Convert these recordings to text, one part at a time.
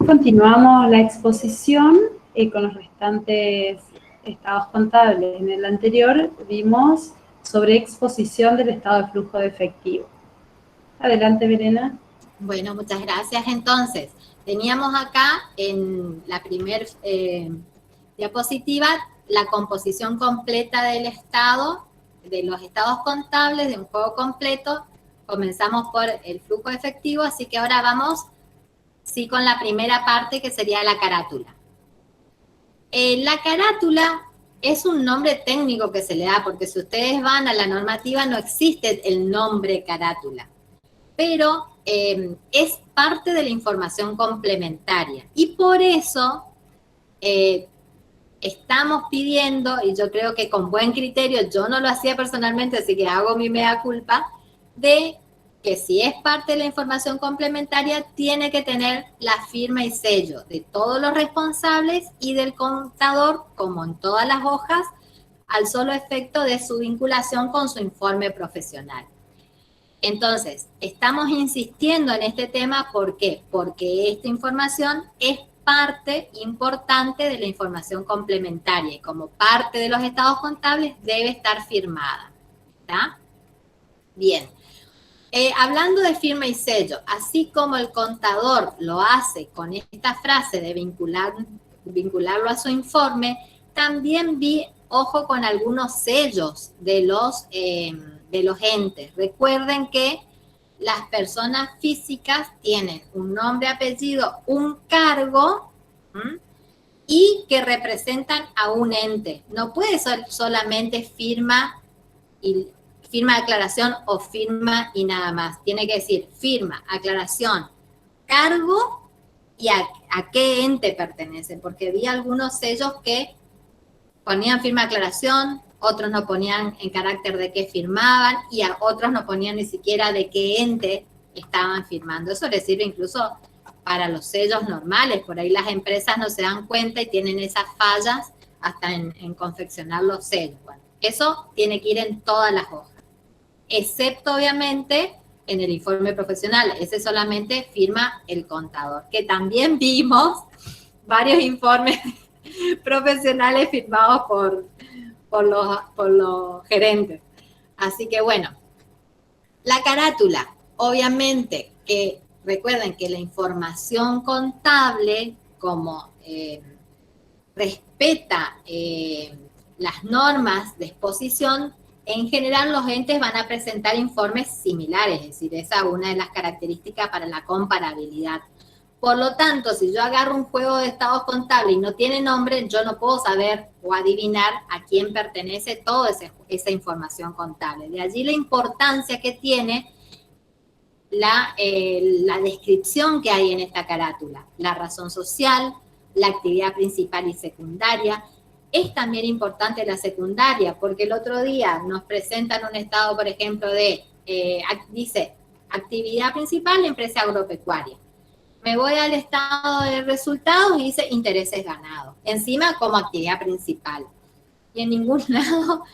Continuamos la exposición con los restantes estados contables. En el anterior vimos sobre exposición del estado de flujo de efectivo. Adelante, Verena. Bueno, muchas gracias. Entonces, teníamos acá en la primera diapositiva la composición completa del estado, de los estados contables, de un juego completo. Comenzamos por el flujo de efectivo, así que ahora vamos con la primera parte, que sería la carátula. La carátula es un nombre técnico que se le da, porque si ustedes van a la normativa no existe el nombre carátula, pero es parte de la información complementaria. Y por eso estamos pidiendo, y yo creo que con buen criterio, yo no lo hacía personalmente, así que hago mi mea culpa, de que si es parte de la información complementaria, tiene que tener la firma y sello de todos los responsables y del contador, como en todas las hojas, al solo efecto de su vinculación con su informe profesional. Entonces, estamos insistiendo en este tema, ¿por qué? Porque esta información es parte importante de la información complementaria y como parte de los estados contables debe estar firmada. ¿Está? Bien. Hablando de firma y sello, así como el contador lo hace con esta frase de vincularlo a su informe, también ojo con algunos sellos de los entes. Recuerden que las personas físicas tienen un nombre, apellido, un cargo y que representan a un ente. No puede ser solamente firma de aclaración o firma y nada más. Tiene que decir firma, aclaración, cargo y a qué ente pertenece, porque vi algunos sellos que ponían firma de aclaración, otros no ponían en carácter de qué firmaban y a otros no ponían ni siquiera de qué ente estaban firmando. Eso les sirve incluso para los sellos normales. Por ahí las empresas no se dan cuenta y tienen esas fallas hasta en confeccionar los sellos. Bueno, eso tiene que ir en todas las hojas, excepto obviamente en el informe profesional. Ese solamente firma el contador, que también vimos varios informes profesionales firmados por los gerentes. Así que bueno, la carátula, obviamente que recuerden que la información contable, como respeta las normas de exposición, en general los entes van a presentar informes similares, es decir, esa es una de las características para la comparabilidad. Por lo tanto, si yo agarro un juego de estados contables y no tiene nombre, yo no puedo saber o adivinar a quién pertenece toda esa información contable. De allí la importancia que tiene la descripción que hay en esta carátula, la razón social, la actividad principal y secundaria. Es también importante la secundaria, porque el otro día nos presentan un estado, por ejemplo, dice, actividad principal, empresa agropecuaria. Me voy al estado de resultados y dice intereses ganados, encima como actividad principal. Y en ningún lado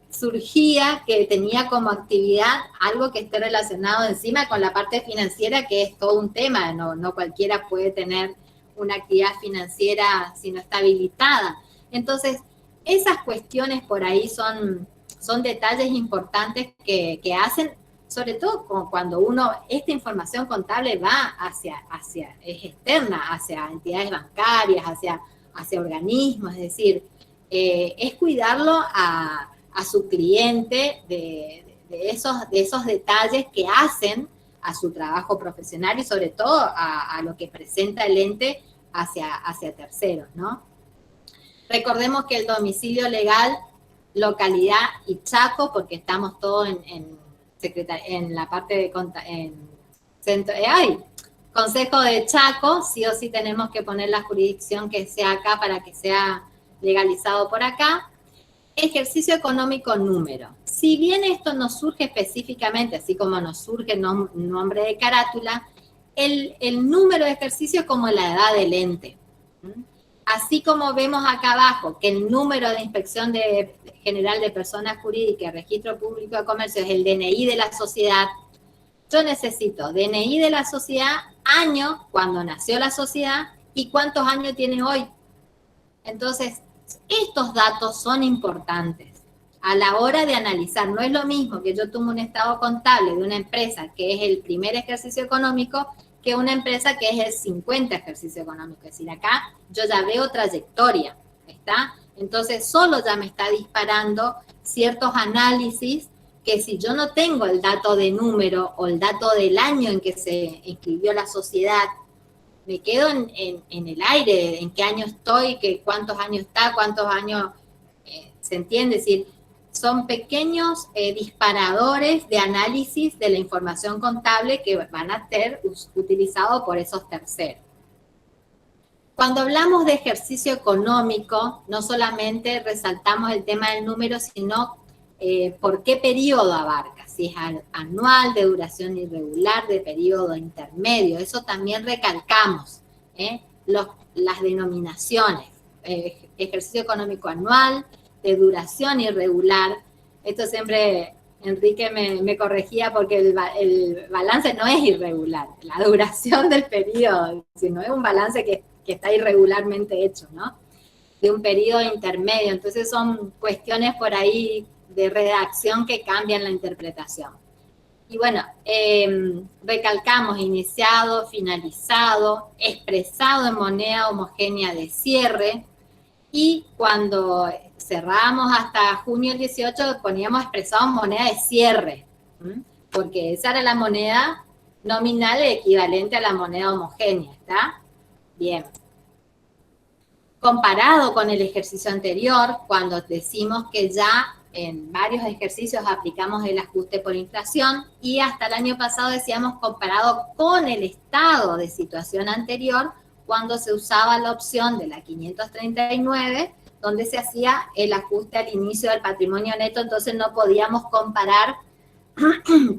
surgía que tenía como actividad algo que esté relacionado encima con la parte financiera, que es todo un tema. No cualquiera puede tener una actividad financiera si no está habilitada. Entonces, esas cuestiones por ahí son detalles importantes que hacen, sobre todo cuando esta información contable va es externa, hacia entidades bancarias, hacia organismos, es decir, es cuidarlo a su cliente de esos detalles que hacen a su trabajo profesional y sobre todo a lo que presenta el ente hacia terceros, ¿no? Recordemos que el domicilio legal, localidad y Chaco, porque estamos todos en la parte de Consejo de Chaco, sí o sí tenemos que poner la jurisdicción que sea acá para que sea legalizado por acá. Ejercicio económico número. Si bien esto no surge específicamente, así como nos surge el nombre de carátula, el número de ejercicio es como la edad del ente. Así como vemos acá abajo que el número de inspección general de personas jurídicas, registro público de comercio, es el DNI de la sociedad. Yo necesito DNI de la sociedad, año cuando nació la sociedad y cuántos años tiene hoy. Entonces, estos datos son importantes a la hora de analizar. No es lo mismo que yo tome un estado contable de una empresa que es el primer ejercicio económico que una empresa que es el 50 ejercicio económico. Es decir, acá yo ya veo trayectoria, ¿está? Entonces, solo ya me está disparando ciertos análisis que si yo no tengo el dato de número o el dato del año en que se inscribió la sociedad, me quedo en el aire, en qué año estoy, cuántos años está, cuántos años se entiende. Es decir, son pequeños disparadores de análisis de la información contable que van a ser utilizados por esos terceros. Cuando hablamos de ejercicio económico, no solamente resaltamos el tema del número, sino por qué periodo abarca, si es anual, de duración irregular, de periodo intermedio. Eso también recalcamos, las denominaciones, ejercicio económico anual, de duración irregular. Esto siempre Enrique me corregía porque el balance no es irregular, la duración del periodo, sino es un balance que está irregularmente hecho, ¿no? De un periodo intermedio. Entonces son cuestiones por ahí de redacción que cambian la interpretación. Y bueno, recalcamos iniciado, finalizado, expresado en moneda homogénea de cierre, y cuando cerramos hasta junio del 18 poníamos expresado en moneda de cierre, porque esa era la moneda nominal equivalente a la moneda homogénea, ¿está? Bien. Comparado con el ejercicio anterior, cuando decimos que ya en varios ejercicios aplicamos el ajuste por inflación, y hasta el año pasado decíamos comparado con el estado de situación anterior, cuando se usaba la opción de la 539, donde se hacía el ajuste al inicio del patrimonio neto. Entonces no podíamos comparar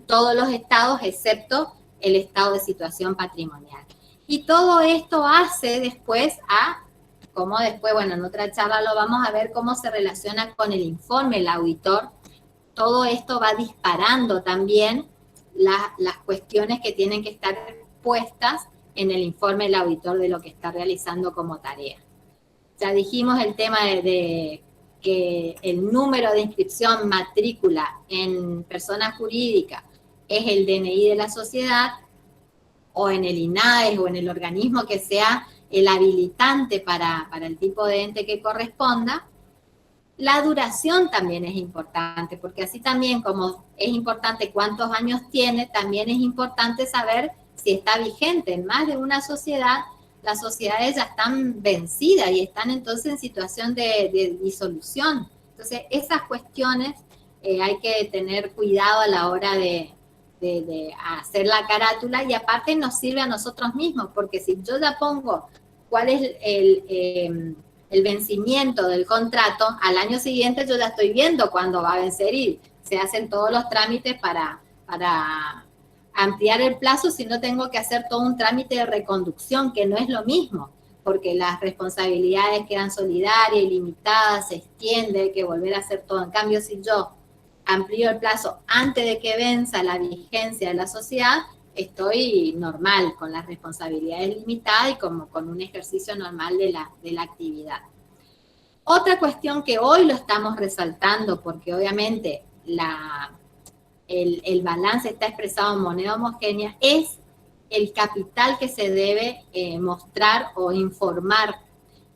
todos los estados excepto el estado de situación patrimonial. Y todo esto hace después como después, bueno, en otra charla lo vamos a ver, cómo se relaciona con el informe del auditor. Todo esto va disparando también las cuestiones que tienen que estar puestas en el informe del auditor de lo que está realizando como tarea. Ya dijimos el tema de que el número de inscripción matrícula en persona jurídica es el DNI de la sociedad, o en el INAES o en el organismo que sea el habilitante para el tipo de ente que corresponda. La duración también es importante, porque así también como es importante cuántos años tiene, también es importante saber si está vigente. En más de una sociedad, las sociedades ya están vencidas y están entonces en situación de disolución. Entonces, esas cuestiones hay que tener cuidado a la hora de hacer la carátula, y aparte nos sirve a nosotros mismos, porque si yo ya pongo cuál es el vencimiento del contrato, al año siguiente yo ya estoy viendo cuándo va a vencer y se hacen todos los trámites para ampliar el plazo, si no tengo que hacer todo un trámite de reconducción, que no es lo mismo, porque las responsabilidades quedan solidarias, ilimitadas, se extiende, hay que volver a hacer todo. En cambio, si yo amplío el plazo antes de que venza la vigencia de la sociedad, estoy normal, con las responsabilidades limitadas y como con un ejercicio normal de la actividad. Otra cuestión que hoy lo estamos resaltando, porque obviamente el balance está expresado en moneda homogénea, es el capital que se debe mostrar o informar.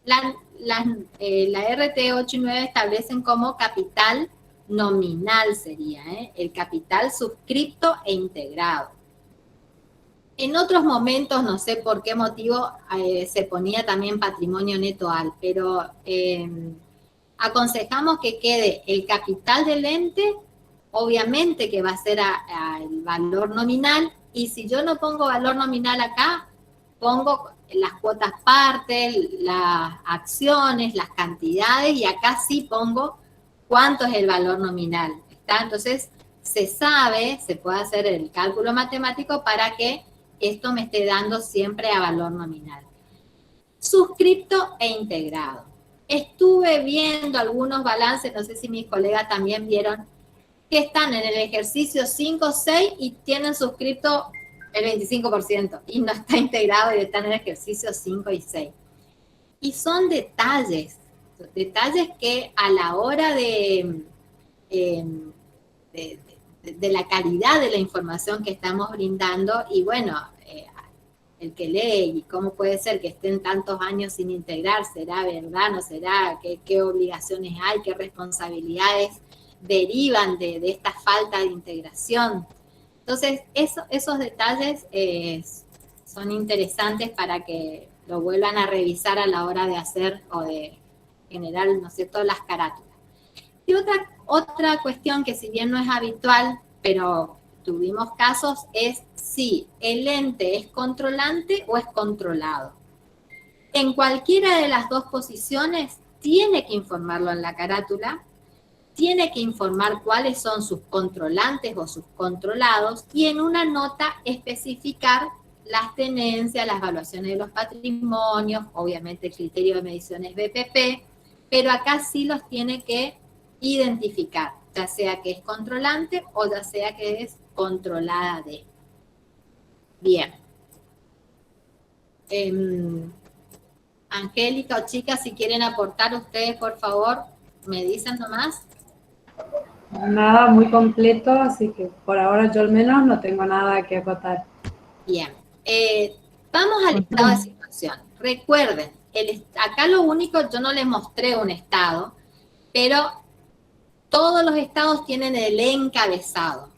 La RT 8 y 9 establecen como capital nominal, sería el capital suscripto e integrado. En otros momentos, no sé por qué motivo, se ponía también patrimonio neto al, pero aconsejamos que quede el capital del ente, obviamente que va a ser el valor nominal, y si yo no pongo valor nominal acá, pongo las cuotas partes, las acciones, las cantidades, y acá sí pongo cuánto es el valor nominal, ¿está? Entonces, se sabe, se puede hacer el cálculo matemático para que esto me esté dando siempre a valor nominal. Suscripto e integrado. Estuve viendo algunos balances, no sé si mis colegas también vieron, que están en el ejercicio 5, 6 y tienen suscripto el 25%, y no está integrado y está en el ejercicio 5 y 6. Y son detalles que a la hora de la calidad de la información que estamos brindando, y bueno, el que lee y cómo puede ser que estén tantos años sin integrar, ¿será verdad, no será? ¿Qué obligaciones hay, qué responsabilidades derivan de esta falta de integración? Entonces, esos detalles son interesantes para que lo vuelvan a revisar a la hora de hacer o de generar, ¿no es cierto?, las carátulas. Y otra cuestión que si bien no es habitual, pero tuvimos casos, es si el ente es controlante o es controlado. En cualquiera de las dos posiciones tiene que informarlo en la carátula, tiene que informar cuáles son sus controlantes o sus controlados y en una nota especificar las tenencias, las evaluaciones de los patrimonios, obviamente el criterio de mediciones BPP, pero acá sí los tiene que identificar, ya sea que es controlante o ya sea que es controlada de. Bien. Angélica o chicas, si quieren aportar ustedes, por favor, me dicen nomás. Nada muy completo, así que por ahora yo al menos no tengo nada que acotar. Bien. Vamos al estado de situación. Recuerden, acá lo único, yo no les mostré un estado, pero todos los estados tienen el encabezado.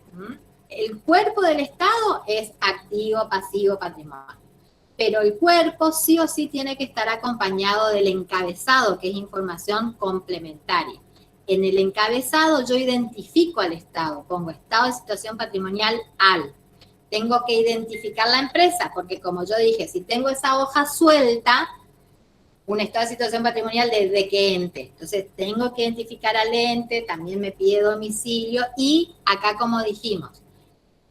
El cuerpo del estado es activo, pasivo, patrimonio. Pero el cuerpo sí o sí tiene que estar acompañado del encabezado, que es información complementaria. En el encabezado yo identifico al estado, pongo estado de situación patrimonial al. Tengo que identificar la empresa, porque como yo dije, si tengo esa hoja suelta, un estado de situación patrimonial ¿de qué ente? Entonces tengo que identificar al ente, también me pide domicilio y acá como dijimos,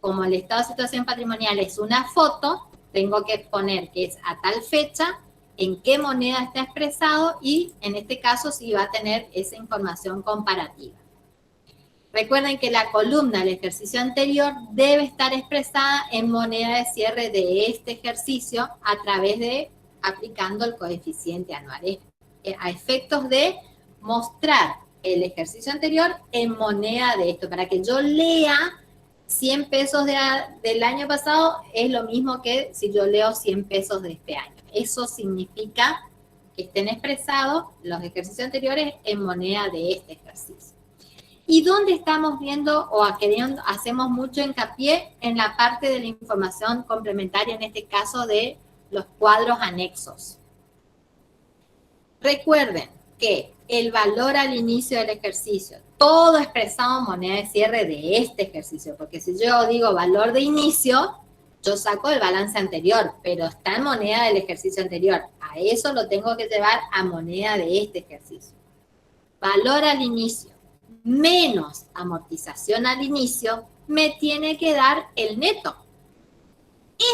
como el estado de situación patrimonial es una foto, tengo que poner que es a tal fecha, en qué moneda está expresado y en este caso sí va a tener esa información comparativa. Recuerden que la columna del ejercicio anterior debe estar expresada en moneda de cierre de este ejercicio a través de aplicando el coeficiente anual. A efectos de mostrar el ejercicio anterior en moneda de esto, para que yo lea 100 pesos del año pasado, es lo mismo que si yo leo 100 pesos de este año. Eso significa que estén expresados los ejercicios anteriores en moneda de este ejercicio. ¿Y dónde estamos viendo o hacemos mucho hincapié? En la parte de la información complementaria, en este caso de los cuadros anexos. Recuerden que el valor al inicio del ejercicio, todo expresado en moneda de cierre de este ejercicio, porque si yo digo valor de inicio, yo saco el balance anterior, pero está en moneda del ejercicio anterior. A eso lo tengo que llevar a moneda de este ejercicio. Valor al inicio menos amortización al inicio me tiene que dar el neto.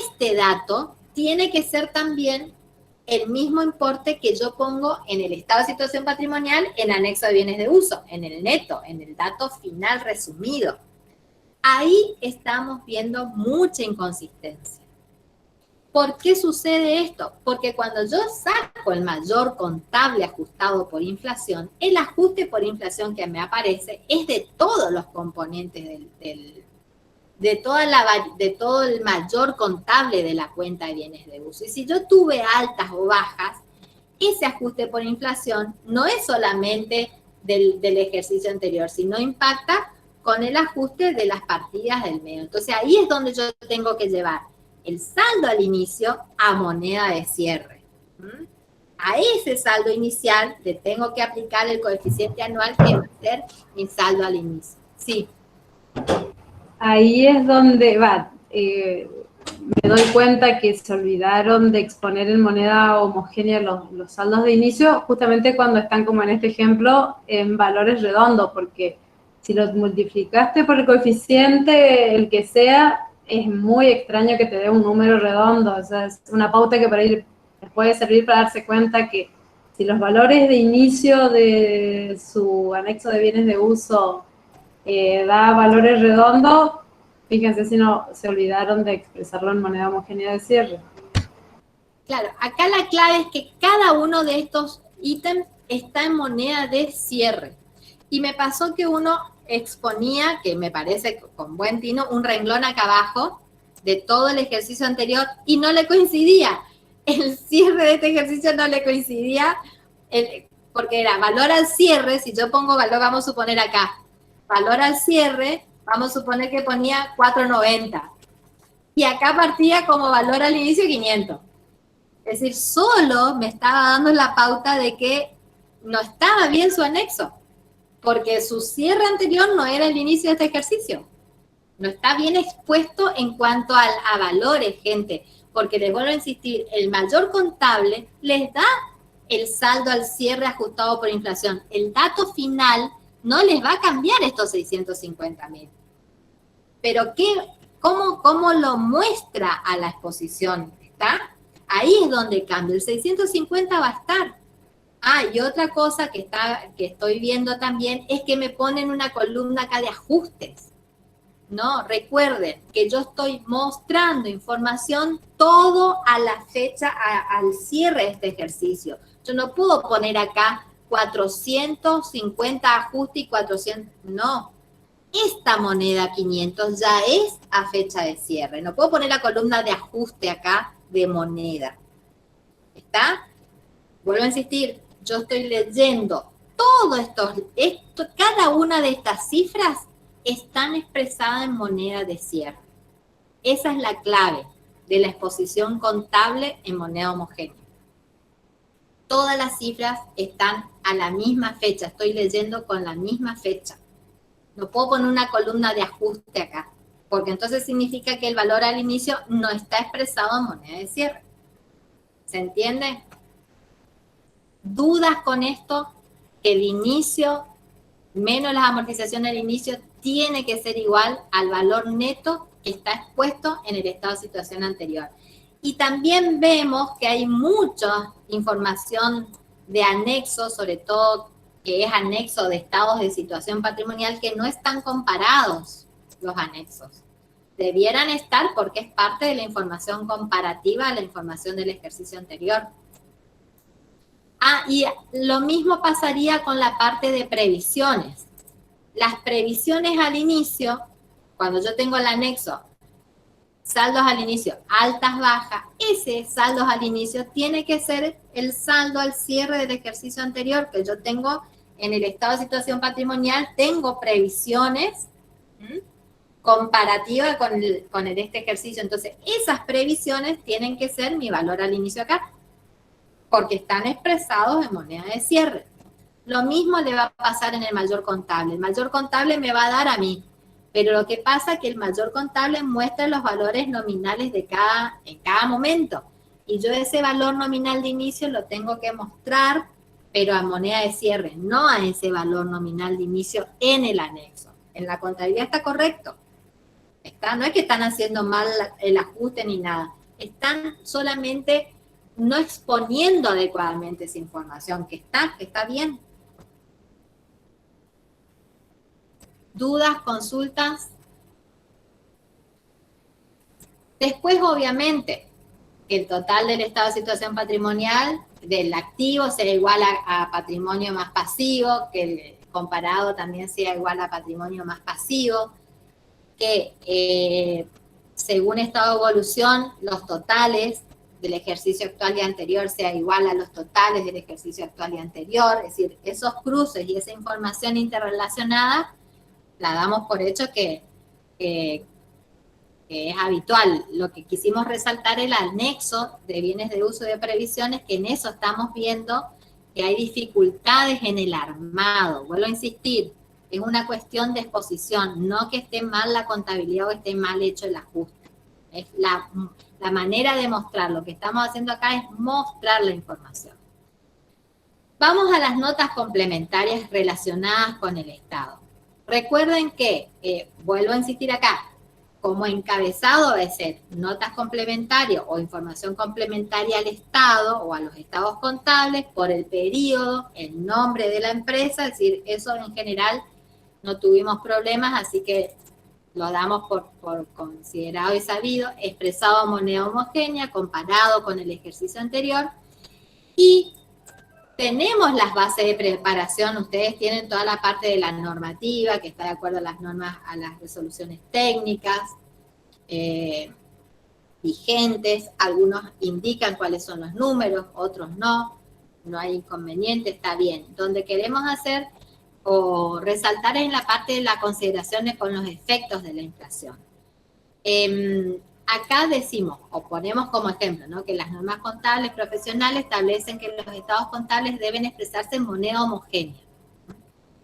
Este dato tiene que ser también el mismo importe que yo pongo en el estado de situación patrimonial en anexo de bienes de uso, en el neto, en el dato final resumido. Ahí estamos viendo mucha inconsistencia. ¿Por qué sucede esto? Porque cuando yo saco el mayor contable ajustado por inflación, el ajuste por inflación que me aparece es de todos los componentes de todo el mayor contable de la cuenta de bienes de uso. Y si yo tuve altas o bajas, ese ajuste por inflación no es solamente del ejercicio anterior, sino impacta con el ajuste de las partidas del medio. Entonces ahí es donde yo tengo que llevar el saldo al inicio a moneda de cierre. A ese saldo inicial le tengo que aplicar el coeficiente anual que va a ser mi saldo al inicio. Sí. Ahí es donde me doy cuenta que se olvidaron de exponer en moneda homogénea los saldos de inicio, justamente cuando están, como en este ejemplo, en valores redondos, porque si los multiplicaste por el coeficiente, el que sea, es muy extraño que te dé un número redondo. O sea, es una pauta que por ahí les puede servir para darse cuenta que si los valores de inicio de su anexo de bienes de uso da valores redondos, Fíjense si no se olvidaron de expresarlo en moneda homogénea de cierre. Claro, acá la clave es que cada uno de estos ítems está en moneda de cierre. Y me pasó que uno exponía, que me parece con buen tino, un renglón acá abajo de todo el ejercicio anterior y no le coincidía. El cierre de este ejercicio no le coincidía porque era valor al cierre. Si yo pongo valor, vamos a suponer acá, valor al cierre, vamos a suponer que ponía 4.90. Y acá partía como valor al inicio 500. Es decir, solo me estaba dando la pauta de que no estaba bien su anexo, porque su cierre anterior no era el inicio de este ejercicio. No está bien expuesto en cuanto a valores, gente, porque les vuelvo a insistir, el mayor contable les da el saldo al cierre ajustado por inflación. El dato final no les va a cambiar estos 650.000. Pero ¿cómo lo muestra a la exposición? ¿Está? Ahí es donde cambia. El 650 va a estar. Ah, y otra cosa que estoy viendo también es que me ponen una columna acá de ajustes. No, recuerden que yo estoy mostrando información todo a la fecha, al cierre de este ejercicio. Yo no puedo poner acá 450 ajustes y 400, no. Esta moneda 500 ya es a fecha de cierre. No puedo poner la columna de ajuste acá de moneda. ¿Está? Vuelvo a insistir, yo estoy leyendo todo esto, cada una de estas cifras están expresadas en moneda de cierre. Esa es la clave de la exposición contable en moneda homogénea. Todas las cifras están a la misma fecha, estoy leyendo con la misma fecha. No puedo poner una columna de ajuste acá, porque entonces significa que el valor al inicio no está expresado en moneda de cierre. ¿Se entiende? ¿Dudas con esto? Que el inicio, menos las amortizaciones del inicio, tiene que ser igual al valor neto que está expuesto en el estado de situación anterior. Y también vemos que hay mucha información de anexos, sobre todo que es anexo de estados de situación patrimonial, que no están comparados los anexos. Debieran estar porque es parte de la información comparativa a la información del ejercicio anterior. Ah, y lo mismo pasaría con la parte de previsiones. Las previsiones al inicio, cuando yo tengo el anexo, saldos al inicio, altas, bajas, ese saldos al inicio tiene que ser el saldo al cierre del ejercicio anterior que yo tengo en el estado de situación patrimonial, tengo previsiones comparativas con este ejercicio. Entonces, esas previsiones tienen que ser mi valor al inicio acá, porque están expresados en moneda de cierre. Lo mismo le va a pasar en el mayor contable. El mayor contable me va a dar a mí, pero lo que pasa es que el mayor contable muestra los valores nominales en cada momento. Y yo ese valor nominal de inicio lo tengo que mostrar, pero a moneda de cierre, no a ese valor nominal de inicio en el anexo. En la contabilidad está correcto. No es que están haciendo mal el ajuste ni nada. Están solamente no exponiendo adecuadamente esa información, que está bien. ¿Dudas, consultas? Después, obviamente, el total del estado de situación patrimonial del activo sea igual a patrimonio más pasivo, que el comparado también sea igual a patrimonio más pasivo, que según estado de evolución, los totales del ejercicio actual y anterior sea igual a los totales del ejercicio actual y anterior. Es decir, esos cruces y esa información interrelacionada la damos por hecho que es habitual. Lo que quisimos resaltar el anexo de bienes de uso y de previsiones, que en eso estamos viendo que hay dificultades en el armado. Vuelvo a insistir, es una cuestión de exposición, no que esté mal la contabilidad o esté mal hecho el ajuste. Es la manera de mostrar. Lo que estamos haciendo acá es mostrar la información. Vamos a las notas complementarias relacionadas con el Estado. Recuerden que, vuelvo a insistir acá, como encabezado debe ser notas complementarias o información complementaria al Estado o a los estados contables por el periodo, el nombre de la empresa, es decir, eso en general no tuvimos problemas, así que lo damos por considerado y sabido, expresado a moneda homogénea comparado con el ejercicio anterior. Y tenemos las bases de preparación, ustedes tienen toda la parte de la normativa, que está de acuerdo a las normas, a las resoluciones técnicas vigentes, algunos indican cuáles son los números, otros no hay inconveniente, está bien. Donde queremos hacer o resaltar es en la parte de las consideraciones con los efectos de la inflación. Acá decimos, o ponemos como ejemplo, ¿no?, que las normas contables profesionales establecen que los estados contables deben expresarse en moneda homogénea,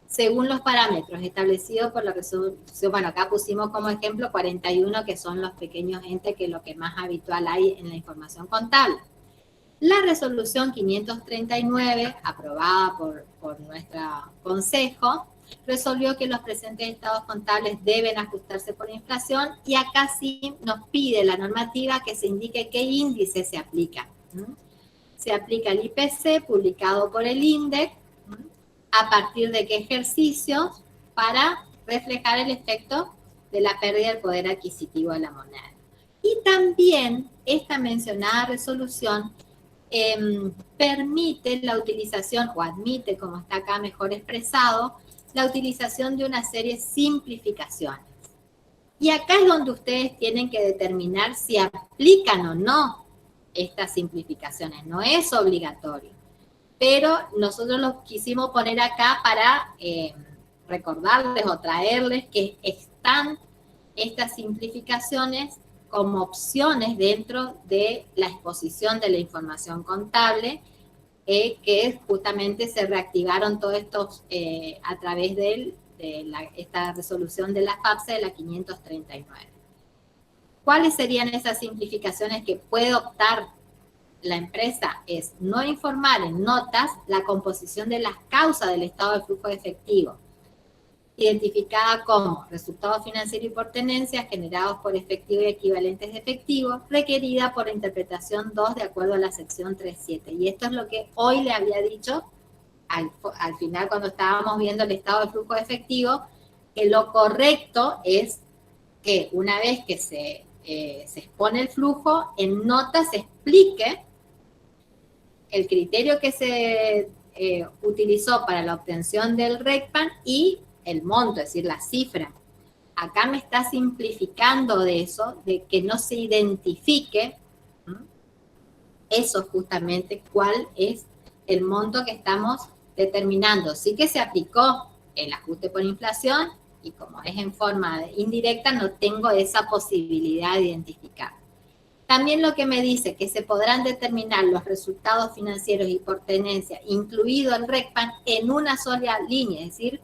según los parámetros establecidos por la resolución. Bueno, acá pusimos como ejemplo 41, que son los pequeños entes, que es lo que más habitual hay en la información contable. La resolución 539, aprobada por nuestro consejo, resolvió que los presentes estados contables deben ajustarse por inflación, y acá sí nos pide la normativa que se indique qué índice se aplica. Se aplica el IPC publicado por el INDEC, a partir de qué ejercicios, para reflejar el efecto de la pérdida del poder adquisitivo de la moneda. Y también esta mencionada resolución permite la utilización, o admite, como está acá mejor expresado, la utilización de una serie de simplificaciones. Y acá es donde ustedes tienen que determinar si aplican o no estas simplificaciones. No es obligatorio, pero nosotros los quisimos poner acá para recordarles o traerles que están estas simplificaciones como opciones dentro de la exposición de la información contable, que justamente se reactivaron todos estos a través de esta resolución de la FAPSE de la 539. ¿Cuáles serían esas simplificaciones que puede optar la empresa? Es no informar en notas la composición de las causas del estado de flujo de efectivo, identificada como resultados financieros y por tenencia generados por efectivo y equivalentes de efectivo, requerida por la interpretación 2 de acuerdo a la sección 3.7. Y esto es lo que hoy le había dicho al final, cuando estábamos viendo el estado de flujo de efectivo, que lo correcto es que una vez que se expone el flujo, en notas se explique el criterio que se utilizó para la obtención del RECPAN y el monto, es decir, la cifra. Acá me está simplificando de eso, de que no se identifique eso justamente, cuál es el monto que estamos determinando. Sí que se aplicó el ajuste por inflación, y como es en forma indirecta, no tengo esa posibilidad de identificar. También lo que me dice que se podrán determinar los resultados financieros y por tenencia, incluido el RECPAN, en una sola línea, es decir,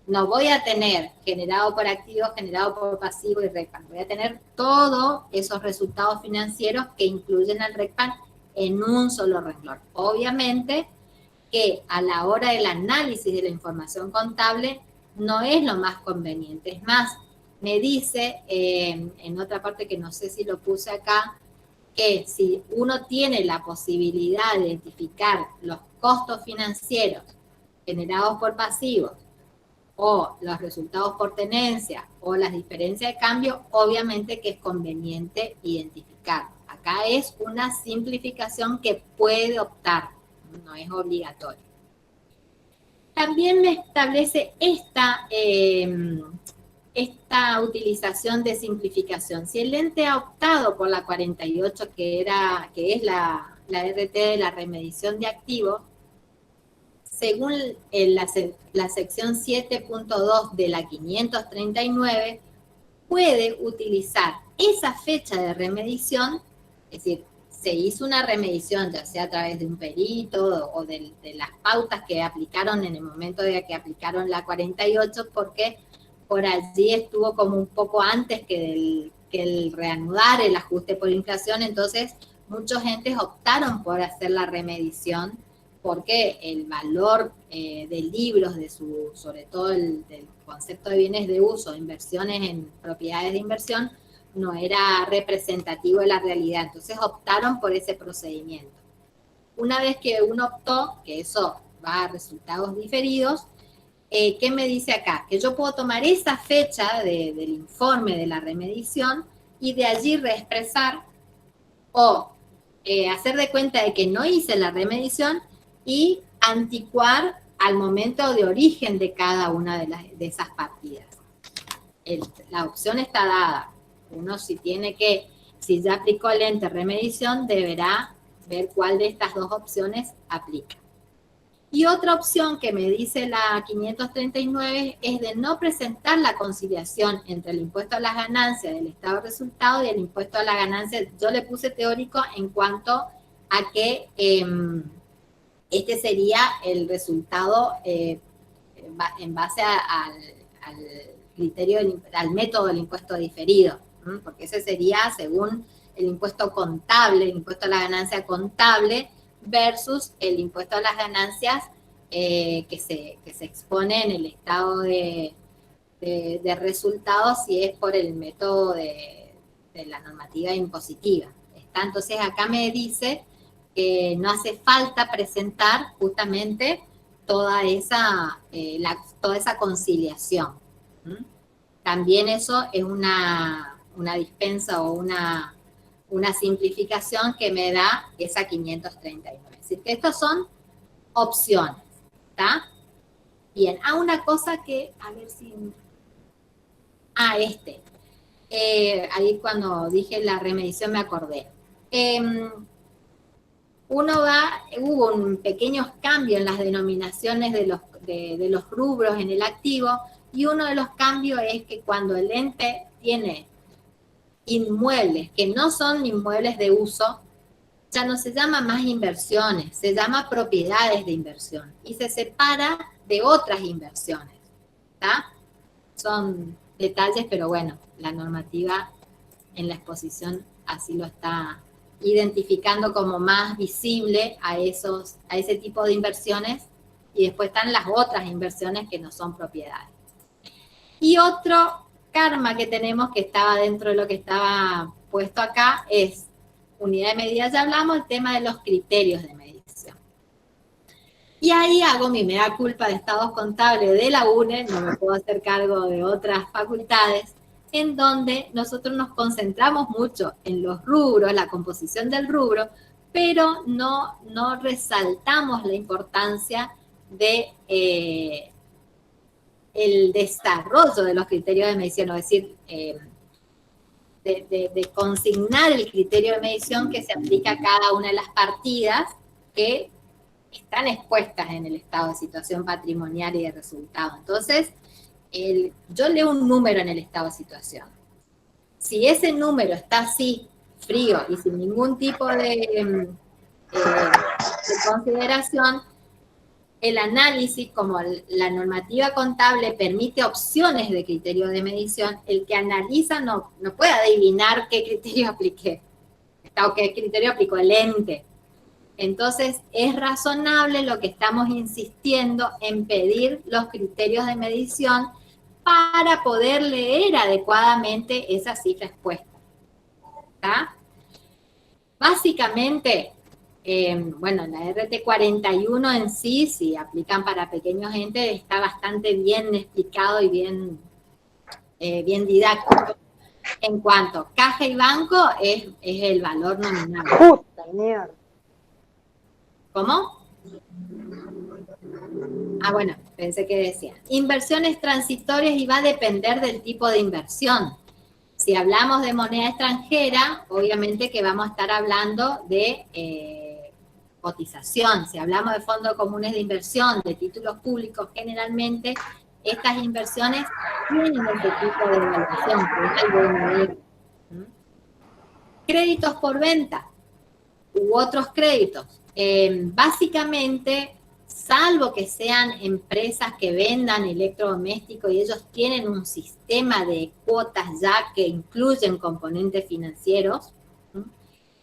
no voy a tener generado por activo, generado por pasivo y RECPAN. Voy a tener todos esos resultados financieros que incluyen al RECPAN en un solo renglón. Obviamente que a la hora del análisis de la información contable no es lo más conveniente. Es más, me dice en otra parte, que no sé si lo puse acá, que si uno tiene la posibilidad de identificar los costos financieros generados por pasivos, o los resultados por tenencia, o las diferencias de cambio, obviamente que es conveniente identificar. Acá es una simplificación que puede optar, no es obligatorio. También me establece esta utilización de simplificación. Si el ente ha optado por la 48, que es la RT de la remedición de activos, según la sección 7.2 de la 539, puede utilizar esa fecha de remedición, es decir, se hizo una remedición, ya sea a través de un perito o de las pautas que aplicaron en el momento de que aplicaron la 48, porque por allí estuvo como un poco antes que el reanudar el ajuste por inflación. Entonces muchos entes optaron por hacer la remedición, porque el valor de libros, sobre todo del concepto de bienes de uso, inversiones en propiedades de inversión, no era representativo de la realidad. Entonces optaron por ese procedimiento. Una vez que uno optó, que eso va a resultados diferidos, ¿qué me dice acá? Que yo puedo tomar esa fecha del informe de la remediación y de allí reexpresar o hacer de cuenta de que no hice la remediación y anticuar al momento de origen de cada una de esas partidas. La opción está dada. Uno si ya aplicó el ente remediación, deberá ver cuál de estas dos opciones aplica. Y otra opción que me dice la 539 es de no presentar la conciliación entre el impuesto a las ganancias del estado de resultado y el impuesto a las ganancias. Yo le puse teórico en cuanto a que este sería el resultado en base al criterio, al método del impuesto diferido, porque ese sería según el impuesto contable, el impuesto a la ganancia contable versus el impuesto a las ganancias que se expone en el estado de resultados si es por el método de la normativa impositiva. Entonces acá me dice que no hace falta presentar justamente toda esa conciliación. También eso es una dispensa o una simplificación que me da esa 539. Es decir, que estas son opciones, ¿está? Bien, una cosa que, a ver si... ahí cuando dije la remediación me acordé. Hubo un pequeños cambios en las denominaciones de los rubros en el activo, y uno de los cambios es que cuando el ente tiene inmuebles que no son inmuebles de uso, ya no se llama más inversiones, se llama propiedades de inversión y se separa de otras inversiones, ¿está? Son detalles, pero bueno, la normativa en la exposición así lo está identificando como más visible a ese tipo de inversiones, y después están las otras inversiones que no son propiedades. Y otro karma que tenemos que estaba dentro de lo que estaba puesto acá es unidad de medida. Ya hablamos del tema de los criterios de medición. Y ahí hago mi mea culpa de estados contables de la UNE, no me puedo hacer cargo de otras facultades, en donde nosotros nos concentramos mucho en los rubros, la composición del rubro, pero no resaltamos la importancia de el desarrollo de los criterios de medición, es decir, de consignar el criterio de medición que se aplica a cada una de las partidas que están expuestas en el estado de situación patrimonial y de resultado. Entonces, yo leo un número en el estado de situación. Si ese número está así, frío y sin ningún tipo de consideración, el análisis, como la normativa contable permite opciones de criterio de medición, el que analiza no puede adivinar qué criterio apliqué, o qué criterio aplicó el ente. Entonces, es razonable lo que estamos insistiendo en pedir los criterios de medición para poder leer adecuadamente esa cifra expuesta. ¿Está? Básicamente, bueno, la RT41 en sí, si aplican para pequeños entes, está bastante bien explicado y bien didáctico. En cuanto a caja y banco, es el valor nominal. ¡Puta mierda! ¿Cómo? Bueno, pensé que decía. Inversiones transitorias, y va a depender del tipo de inversión. Si hablamos de moneda extranjera, obviamente que vamos a estar hablando de cotización. Si hablamos de fondos comunes de inversión, de títulos públicos, generalmente estas inversiones tienen ese tipo de evaluación, que es algo de medir. Créditos por venta u otros créditos. Básicamente, salvo que sean empresas que vendan electrodomésticos y ellos tienen un sistema de cuotas ya que incluyen componentes financieros,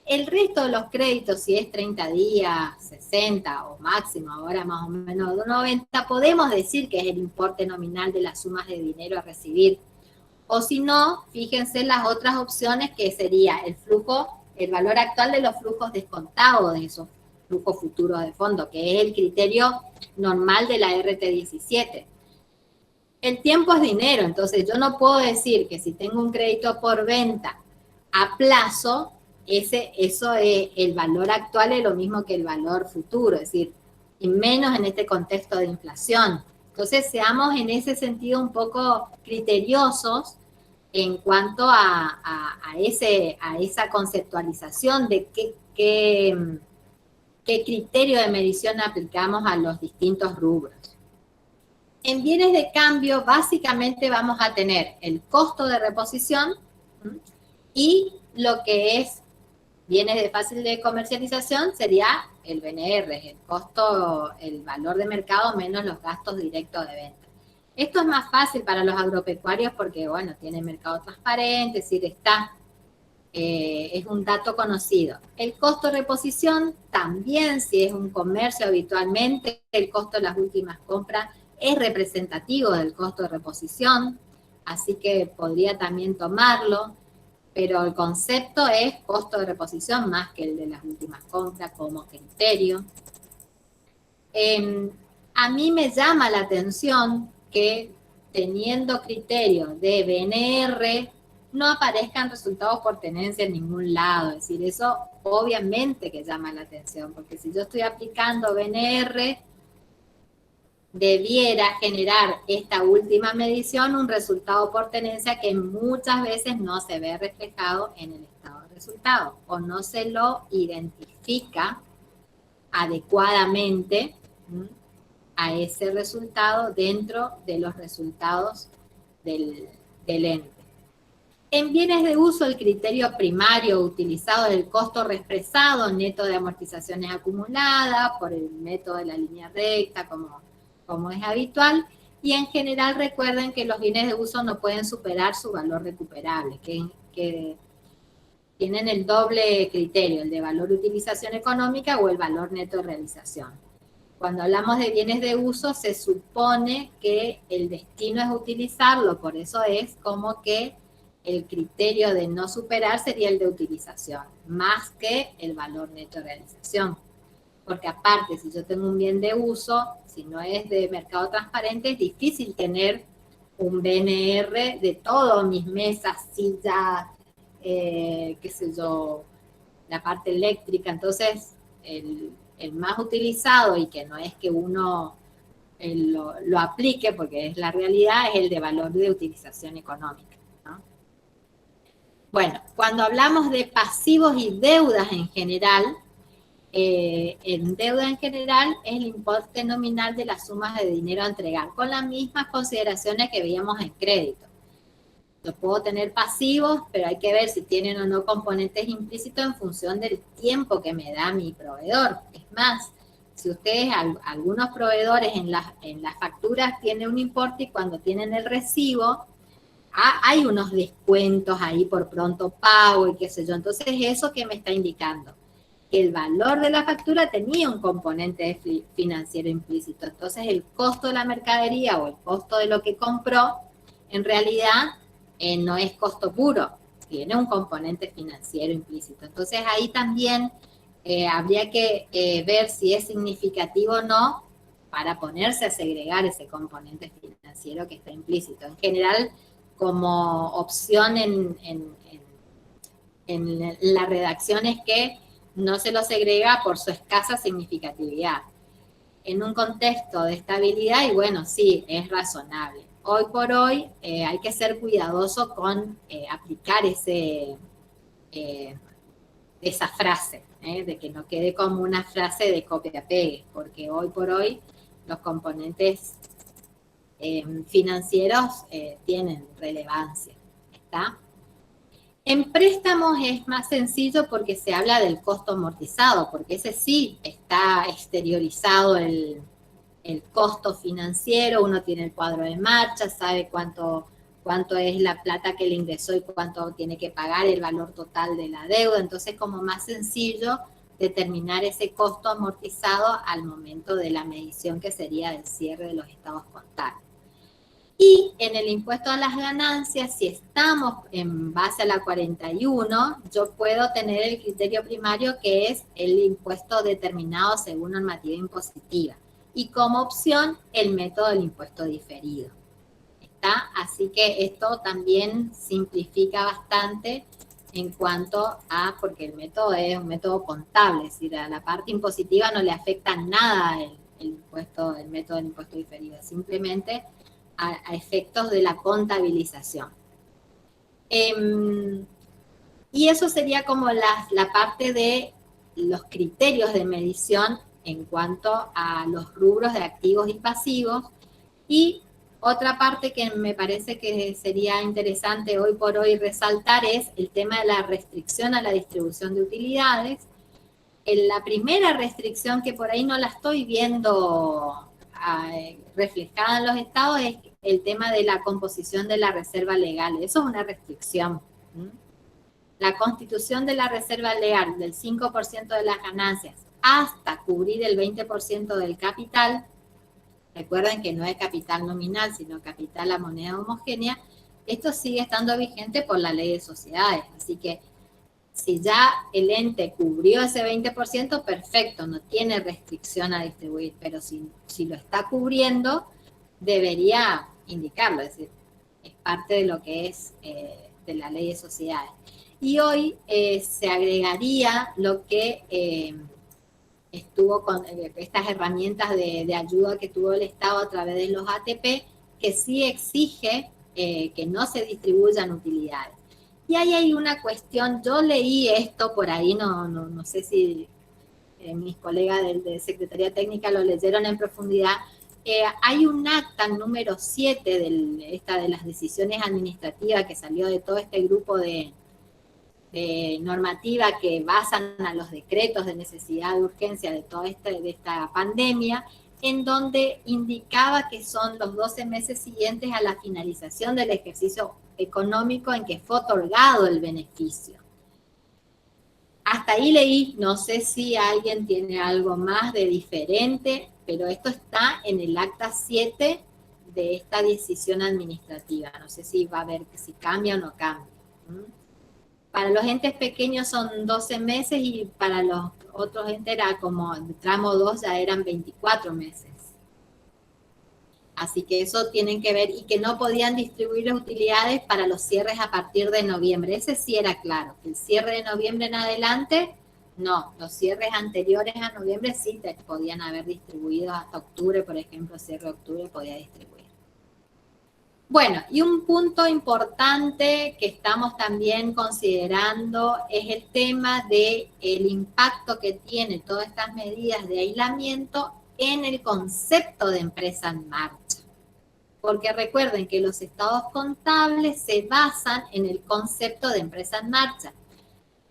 el resto de los créditos, si es 30 días, 60 o máximo, ahora más o menos de 90, podemos decir que es el importe nominal de las sumas de dinero a recibir. O si no, fíjense las otras opciones, que sería el flujo, el valor actual de los flujos descontados de esos flujos futuros de fondo, que es el criterio normal de la RT17. el tiempo es dinero, entonces yo no puedo decir que si tengo un crédito por venta a plazo, eso es, el valor actual es lo mismo que el valor futuro, es decir, y menos en este contexto de inflación. Entonces, seamos en ese sentido un poco criteriosos en cuanto a esa conceptualización de qué criterio de medición aplicamos a los distintos rubros. En bienes de cambio, básicamente vamos a tener el costo de reposición y lo que es bienes de fácil de comercialización sería el BNR, el costo, el valor de mercado menos los gastos directos de venta. Esto es más fácil para los agropecuarios porque, bueno, tiene mercado transparente, es decir, es un dato conocido. El costo de reposición también, si es un comercio habitualmente, el costo de las últimas compras es representativo del costo de reposición, así que podría también tomarlo, pero el concepto es costo de reposición más que el de las últimas compras como criterio. A mí me llama la atención que teniendo criterio de BNR no aparezcan resultados por tenencia en ningún lado. Es decir, eso obviamente que llama la atención, porque si yo estoy aplicando BNR, debiera generar esta última medición un resultado por tenencia que muchas veces no se ve reflejado en el estado de resultado o no se lo identifica adecuadamente a ese resultado dentro de los resultados del ente. En bienes de uso, el criterio primario utilizado es el costo reexpresado neto de amortizaciones acumuladas por el método de la línea recta, como es habitual, y en general recuerden que los bienes de uso no pueden superar su valor recuperable, que tienen el doble criterio, el de valor de utilización económica o el valor neto de realización. Cuando hablamos de bienes de uso, se supone que el destino es utilizarlo, por eso es como que el criterio de no superar sería el de utilización, más que el valor neto de realización. Porque aparte, si yo tengo un bien de uso, si no es de mercado transparente, es difícil tener un BNR de todas mis mesas, sillas, qué sé yo, la parte eléctrica. Entonces, el más utilizado y que no es que uno lo aplique, porque es la realidad, es el de valor de utilización económica, ¿no? Bueno, cuando hablamos de pasivos y deudas en general, en deuda en general es el importe nominal de las sumas de dinero a entregar, con las mismas consideraciones que veíamos en crédito. Yo puedo tener pasivos, pero hay que ver si tienen o no componentes implícitos en función del tiempo que me da mi proveedor. Es más, si ustedes, algunos proveedores en las facturas tienen un importe y cuando tienen el recibo, hay unos descuentos ahí por pronto pago y qué sé yo. Entonces, ¿eso qué me está indicando? Que el valor de la factura tenía un componente financiero implícito. Entonces, el costo de la mercadería o el costo de lo que compró, en realidad, no es costo puro, tiene un componente financiero implícito. Entonces, ahí también habría que ver si es significativo o no para ponerse a segregar ese componente financiero que está implícito. En general, como opción en la redacción es que no se lo segrega por su escasa significatividad. En un contexto de estabilidad, y bueno, sí, es razonable. Hoy por hoy hay que ser cuidadoso con aplicar esa frase, de que no quede como una frase de copia-pegue, porque hoy por hoy los componentes financieros tienen relevancia, ¿está? En préstamos es más sencillo porque se habla del costo amortizado, porque ese sí está exteriorizado el costo financiero, uno tiene el cuadro de marcha, sabe cuánto es la plata que le ingresó y cuánto tiene que pagar, el valor total de la deuda. Entonces, como más sencillo determinar ese costo amortizado al momento de la medición que sería del cierre de los estados contables. Y en el impuesto a las ganancias, si estamos en base a la 41, yo puedo tener el criterio primario que es el impuesto determinado según normativa impositiva. Y como opción, el método del impuesto diferido. ¿Está? Así que esto también simplifica bastante en cuanto a, porque el método es un método contable, es decir, a la parte impositiva no le afecta nada el método del impuesto diferido, simplemente a efectos de la contabilización. Y eso sería como la parte de los criterios de medición en cuanto a los rubros de activos y pasivos. Y otra parte que me parece que sería interesante hoy por hoy resaltar es el tema de la restricción a la distribución de utilidades. La primera restricción, que por ahí no la estoy viendo reflejada en los estados, es el tema de la composición de la reserva legal. Eso es una restricción. La constitución de la reserva legal del 5% de las ganancias hasta cubrir el 20% del capital. Recuerden que no es capital nominal, sino capital a moneda homogénea. Esto sigue estando vigente por la ley de sociedades. Así que si ya el ente cubrió ese 20%, perfecto, no tiene restricción a distribuir. Pero si lo está cubriendo, debería indicarlo. Es decir, es parte de lo que es de la ley de sociedades. Y hoy se agregaría lo que estuvo con estas herramientas de ayuda que tuvo el Estado a través de los ATP, que sí exige que no se distribuyan utilidades. Y ahí hay una cuestión, yo leí esto por ahí, no sé si mis colegas de Secretaría Técnica lo leyeron en profundidad. Hay un acta número 7 de las decisiones administrativas que salió de todo este grupo de normativa que basan a los decretos de necesidad de urgencia de toda esta pandemia, en donde indicaba que son los 12 meses siguientes a la finalización del ejercicio económico en que fue otorgado el beneficio. Hasta ahí leí, no sé si alguien tiene algo más de diferente, pero esto está en el acta 7 de esta decisión administrativa. No sé si va a ver si cambia o no cambia. Para los entes pequeños son 12 meses y para los otros entes era como tramo 2 ya eran 24 meses. Así que eso tienen que ver, y que no podían distribuir las utilidades para los cierres a partir de noviembre. Ese sí era claro. El cierre de noviembre en adelante, no. Los cierres anteriores a noviembre sí te podían haber distribuido hasta octubre, por ejemplo, cierre de octubre podía distribuir. Bueno, y un punto importante que estamos también considerando es el tema del impacto que tiene todas estas medidas de aislamiento en el concepto de empresa en marcha. Porque recuerden que los estados contables se basan en el concepto de empresa en marcha.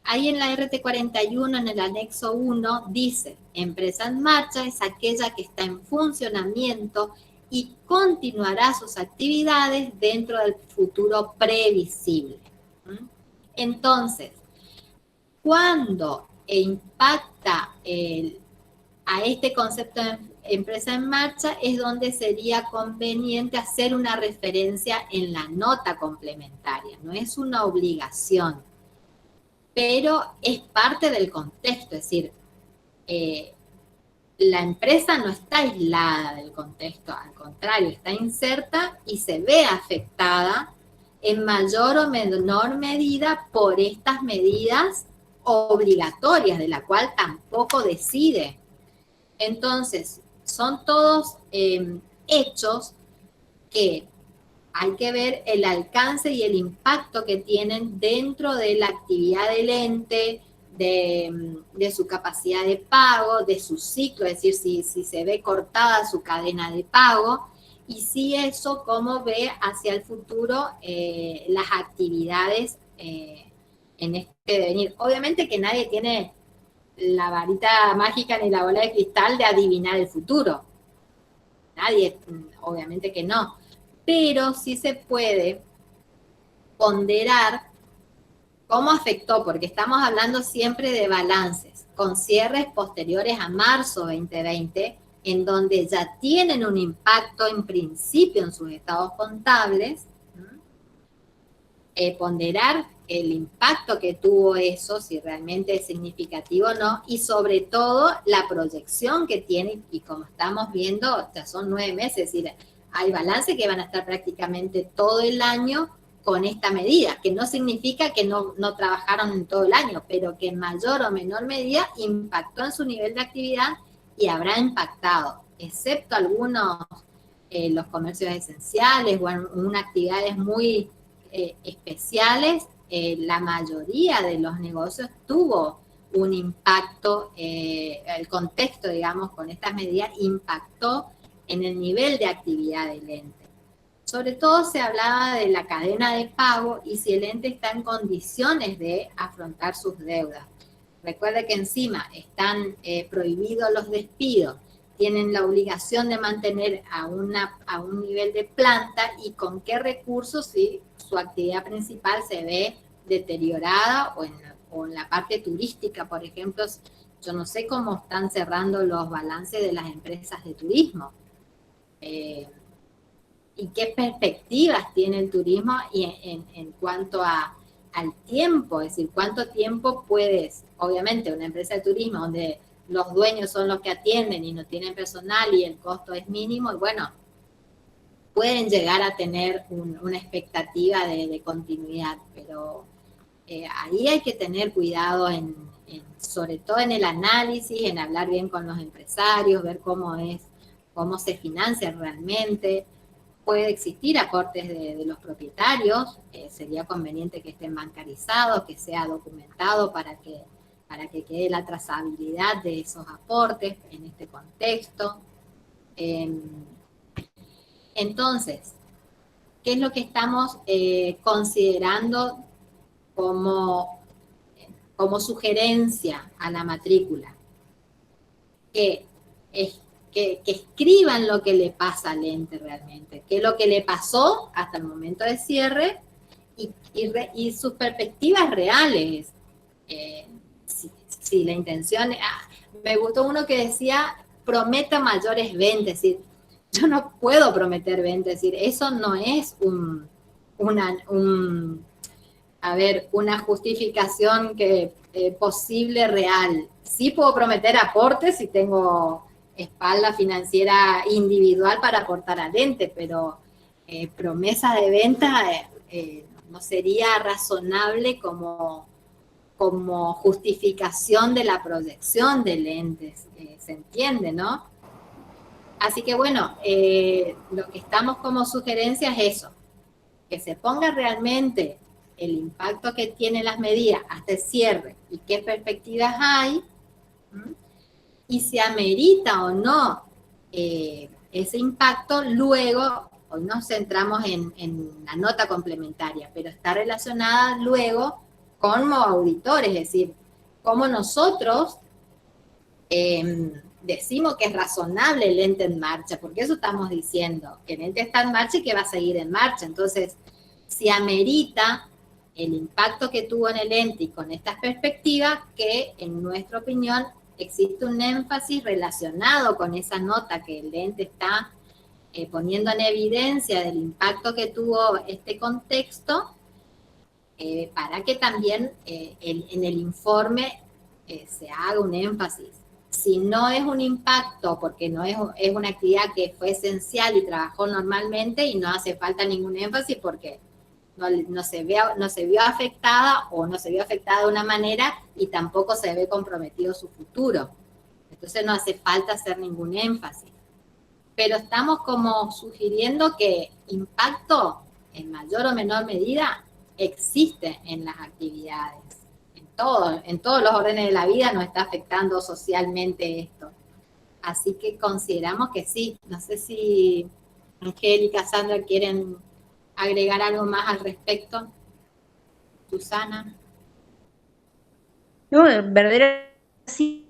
Ahí en la RT41, en el anexo 1, dice, empresa en marcha es aquella que está en funcionamiento y continuará sus actividades dentro del futuro previsible. Entonces, cuando impacta a este concepto de empresa en marcha es donde sería conveniente hacer una referencia en la nota complementaria. No es una obligación, pero es parte del contexto, es decir, la empresa no está aislada del contexto, al contrario, está inserta y se ve afectada en mayor o menor medida por estas medidas obligatorias, de la cual tampoco decide. Entonces, son todos hechos que hay que ver el alcance y el impacto que tienen dentro de la actividad del ente, de su capacidad de pago, de su ciclo, es decir, si se ve cortada su cadena de pago, y si eso, cómo ve hacia el futuro las actividades en este devenir. Obviamente que nadie tiene la varita mágica ni la bola de cristal de adivinar el futuro. Nadie, obviamente que no. Pero sí se puede ponderar cómo afectó, porque estamos hablando siempre de balances, con cierres posteriores a marzo 2020, en donde ya tienen un impacto en principio en sus estados contables, ponderar el impacto que tuvo eso, si realmente es significativo o no, y sobre todo la proyección que tiene, y como estamos viendo, ya son 9 meses, es decir, hay balances que van a estar prácticamente todo el año con esta medida, que no significa que no trabajaron en todo el año, pero que en mayor o menor medida impactó en su nivel de actividad y habrá impactado, excepto algunos, los comercios esenciales o unas actividades muy especiales, la mayoría de los negocios tuvo un impacto, el contexto, digamos, con estas medidas impactó en el nivel de actividad del ente. Sobre todo se hablaba de la cadena de pago y si el ente está en condiciones de afrontar sus deudas. Recuerde que encima están prohibidos los despidos, tienen la obligación de mantener a un nivel de planta y con qué recursos si su actividad principal se ve deteriorada o en la parte turística, por ejemplo. Yo no sé cómo están cerrando los balances de las empresas de turismo. Y qué perspectivas tiene el turismo y en cuanto al tiempo, es decir, cuánto tiempo puedes, obviamente una empresa de turismo donde los dueños son los que atienden y no tienen personal y el costo es mínimo, y bueno, pueden llegar a tener una expectativa de continuidad, pero ahí hay que tener cuidado sobre todo en el análisis, en hablar bien con los empresarios, ver cómo se financia realmente. Puede existir aportes de los propietarios, sería conveniente que estén bancarizados, que sea documentado para que quede la trazabilidad de esos aportes en este contexto. Entonces, ¿qué es lo que estamos considerando como sugerencia a la matrícula? Que escriban lo que le pasa al ente realmente, qué es lo que le pasó hasta el momento de cierre y sus perspectivas reales. Si la intención... me gustó uno que decía, prometa mayores ventas, es decir, yo no puedo prometer ventas, es decir, eso no es una justificación posible, real. Sí puedo prometer aportes si tengo espalda financiera individual para aportar al ente, pero promesas de venta no sería razonable como justificación de la proyección del ente, se entiende, ¿no? Así que bueno, lo que estamos como sugerencia es eso, que se ponga realmente el impacto que tienen las medidas hasta el cierre y qué perspectivas hay, y si amerita o no ese impacto, luego, hoy nos centramos en la nota complementaria, pero está relacionada luego como auditores, es decir, cómo nosotros decimos que es razonable el ente en marcha, porque eso estamos diciendo, que el ente está en marcha y que va a seguir en marcha. Entonces, si amerita el impacto que tuvo en el ente y con estas perspectivas, que en nuestra opinión existe un énfasis relacionado con esa nota que el ente está poniendo en evidencia del impacto que tuvo este contexto, para que también en el informe se haga un énfasis. Si no es un impacto, porque no es una actividad que fue esencial y trabajó normalmente y no hace falta ningún énfasis porque no se vio afectada o no se vio afectada de una manera y tampoco se ve comprometido su futuro. Entonces no hace falta hacer ningún énfasis. Pero estamos como sugiriendo que impacto en mayor o menor medida existe en las actividades. En todos los órdenes de la vida nos está afectando socialmente esto. Así que consideramos que sí. No sé si Angélica, Sandra quieren agregar algo más al respecto. Susana. No, verdaderamente sí.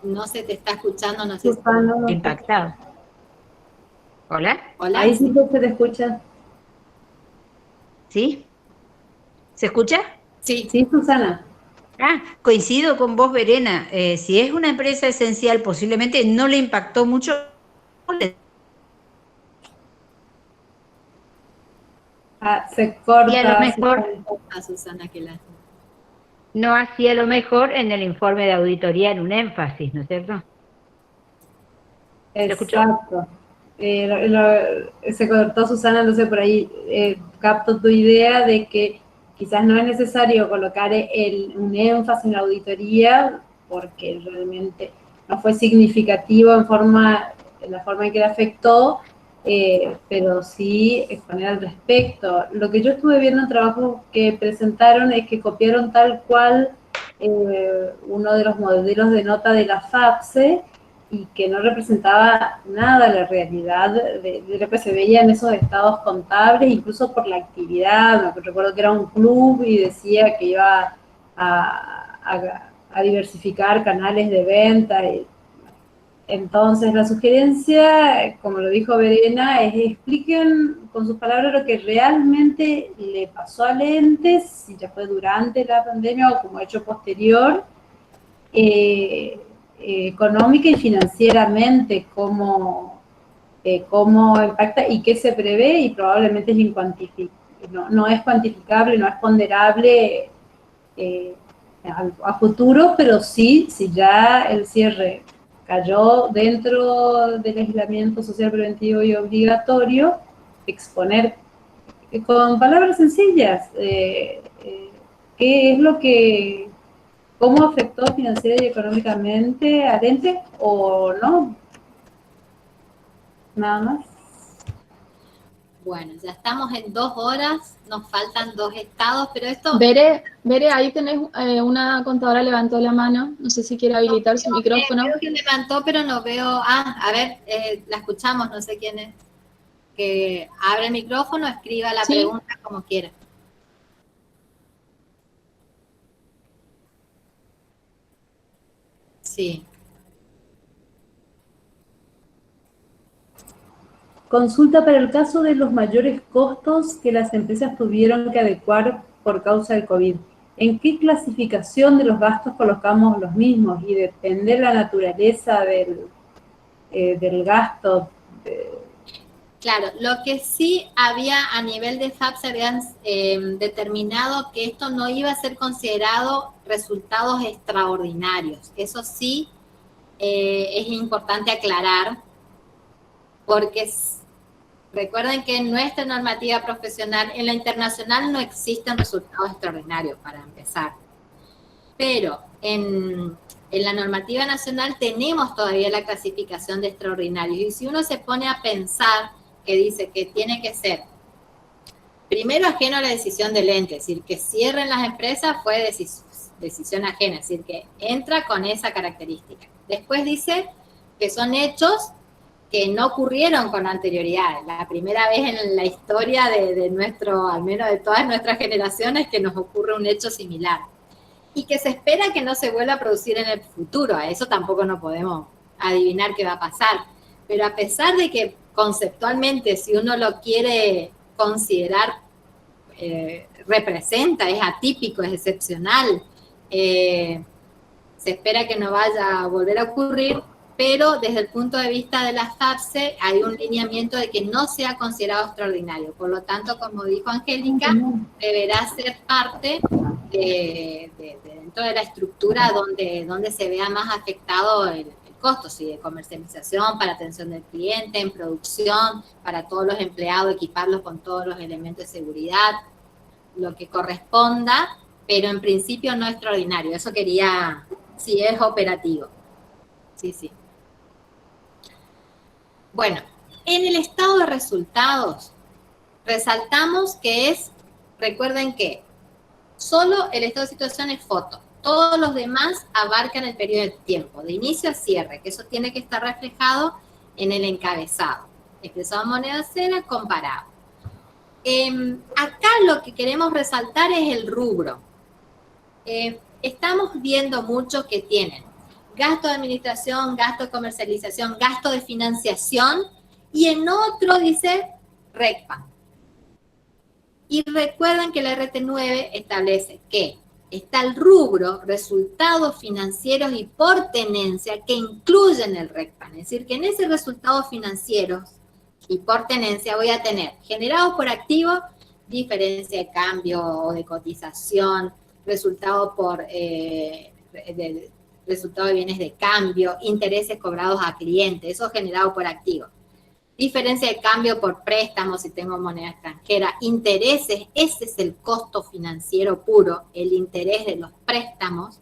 No se te está escuchando, no sé. Susana, no. Impactado. ¿Hola? Hola. Ahí sí que se te escucha. ¿Sí? ¿Se escucha? Sí. Sí, Susana. Coincido con vos, Verena. Si es una empresa esencial, posiblemente no le impactó mucho. Se corta. Y a lo mejor A Susana que la... no hacía lo mejor en el informe de auditoría en un énfasis, ¿no es cierto? escucho? Exacto. Se cortó Susana, entonces por ahí capto tu idea de que quizás no es necesario colocar un énfasis en la auditoría porque realmente no fue significativo en la forma en que le afectó, pero sí exponer al respecto. Lo que yo estuve viendo en trabajos que presentaron es que copiaron tal cual uno de los modelos de nota de la FAPSE, y que no representaba nada la realidad de lo que se veía en esos estados contables, incluso por la actividad. Me recuerdo que era un club y decía que iba a diversificar canales de venta. Entonces, la sugerencia, como lo dijo Verena, es expliquen con sus palabras lo que realmente le pasó al ente, si ya fue durante la pandemia o como hecho posterior, económica y financieramente, cómo impacta y qué se prevé, y probablemente es no es cuantificable, no es ponderable eh, a futuro, pero sí, si ya el cierre cayó dentro del aislamiento social preventivo y obligatorio, exponer con palabras sencillas qué es lo que, cómo afectó financiera y económicamente al ente o no, nada más. Bueno, ya estamos en 2 horas, nos faltan 2 estados, pero esto... Bere, ahí tenés una contadora levantó la mano, no sé si quiere habilitar su micrófono. Creo que levantó, pero no veo... a ver, la escuchamos, no sé quién es. Que abre el micrófono, escriba la pregunta como quiera. Sí. Consulta para el caso de los mayores costos que las empresas tuvieron que adecuar por causa del COVID. ¿En qué clasificación de los gastos colocamos los mismos? Y depende de la naturaleza del gasto. Claro, lo que sí había a nivel de FAP se habían determinado que esto no iba a ser considerado resultados extraordinarios. Eso sí es importante aclarar, porque recuerden que en nuestra normativa profesional, en la internacional no existen resultados extraordinarios, para empezar. Pero en la normativa nacional tenemos todavía la clasificación de extraordinarios. Y si uno se pone a pensar que dice que tiene que ser, primero, ajeno a la decisión del ente, es decir, que cierren las empresas fue decisión ajena, es decir, que entra con esa característica. Después dice que son hechos que no ocurrieron con anterioridad. La primera vez en la historia de nuestro, al menos de todas nuestras generaciones, que nos ocurre un hecho similar. Y que se espera que no se vuelva a producir en el futuro. A eso tampoco no podemos adivinar qué va a pasar. Pero a pesar de que conceptualmente, si uno lo quiere considerar, representa, es atípico, es excepcional, se espera que no vaya a volver a ocurrir, pero desde el punto de vista de la FAPSE hay un lineamiento de que no sea considerado extraordinario. Por lo tanto, como dijo Angélica, deberá ser parte dentro de la estructura donde se vea más afectado el costo, ¿sí? De comercialización, para atención del cliente, en producción, para todos los empleados, equiparlos con todos los elementos de seguridad, lo que corresponda, pero en principio no extraordinario. Eso quería, sí, es operativo. Sí. Bueno, en el estado de resultados, resaltamos que recuerden que solo el estado de situación es foto. Todos los demás abarcan el periodo de tiempo, de inicio a cierre, que eso tiene que estar reflejado en el encabezado. Expresado en moneda cera, comparado. Acá lo que queremos resaltar es el rubro. Estamos viendo muchos que tienen gasto de administración, gasto de comercialización, gasto de financiación, y en otro dice RECPA. Y recuerden que la RT9 establece que está el rubro resultados financieros y por tenencia que incluyen el RECPA. Es decir, que en ese resultados financieros y por tenencia voy a tener generados por activo, diferencia de cambio o de cotización, resultado por resultado de bienes de cambio, intereses cobrados a clientes, eso generado por activos. Diferencia de cambio por préstamos si tengo moneda extranjera, intereses, ese es el costo financiero puro, el interés de los préstamos.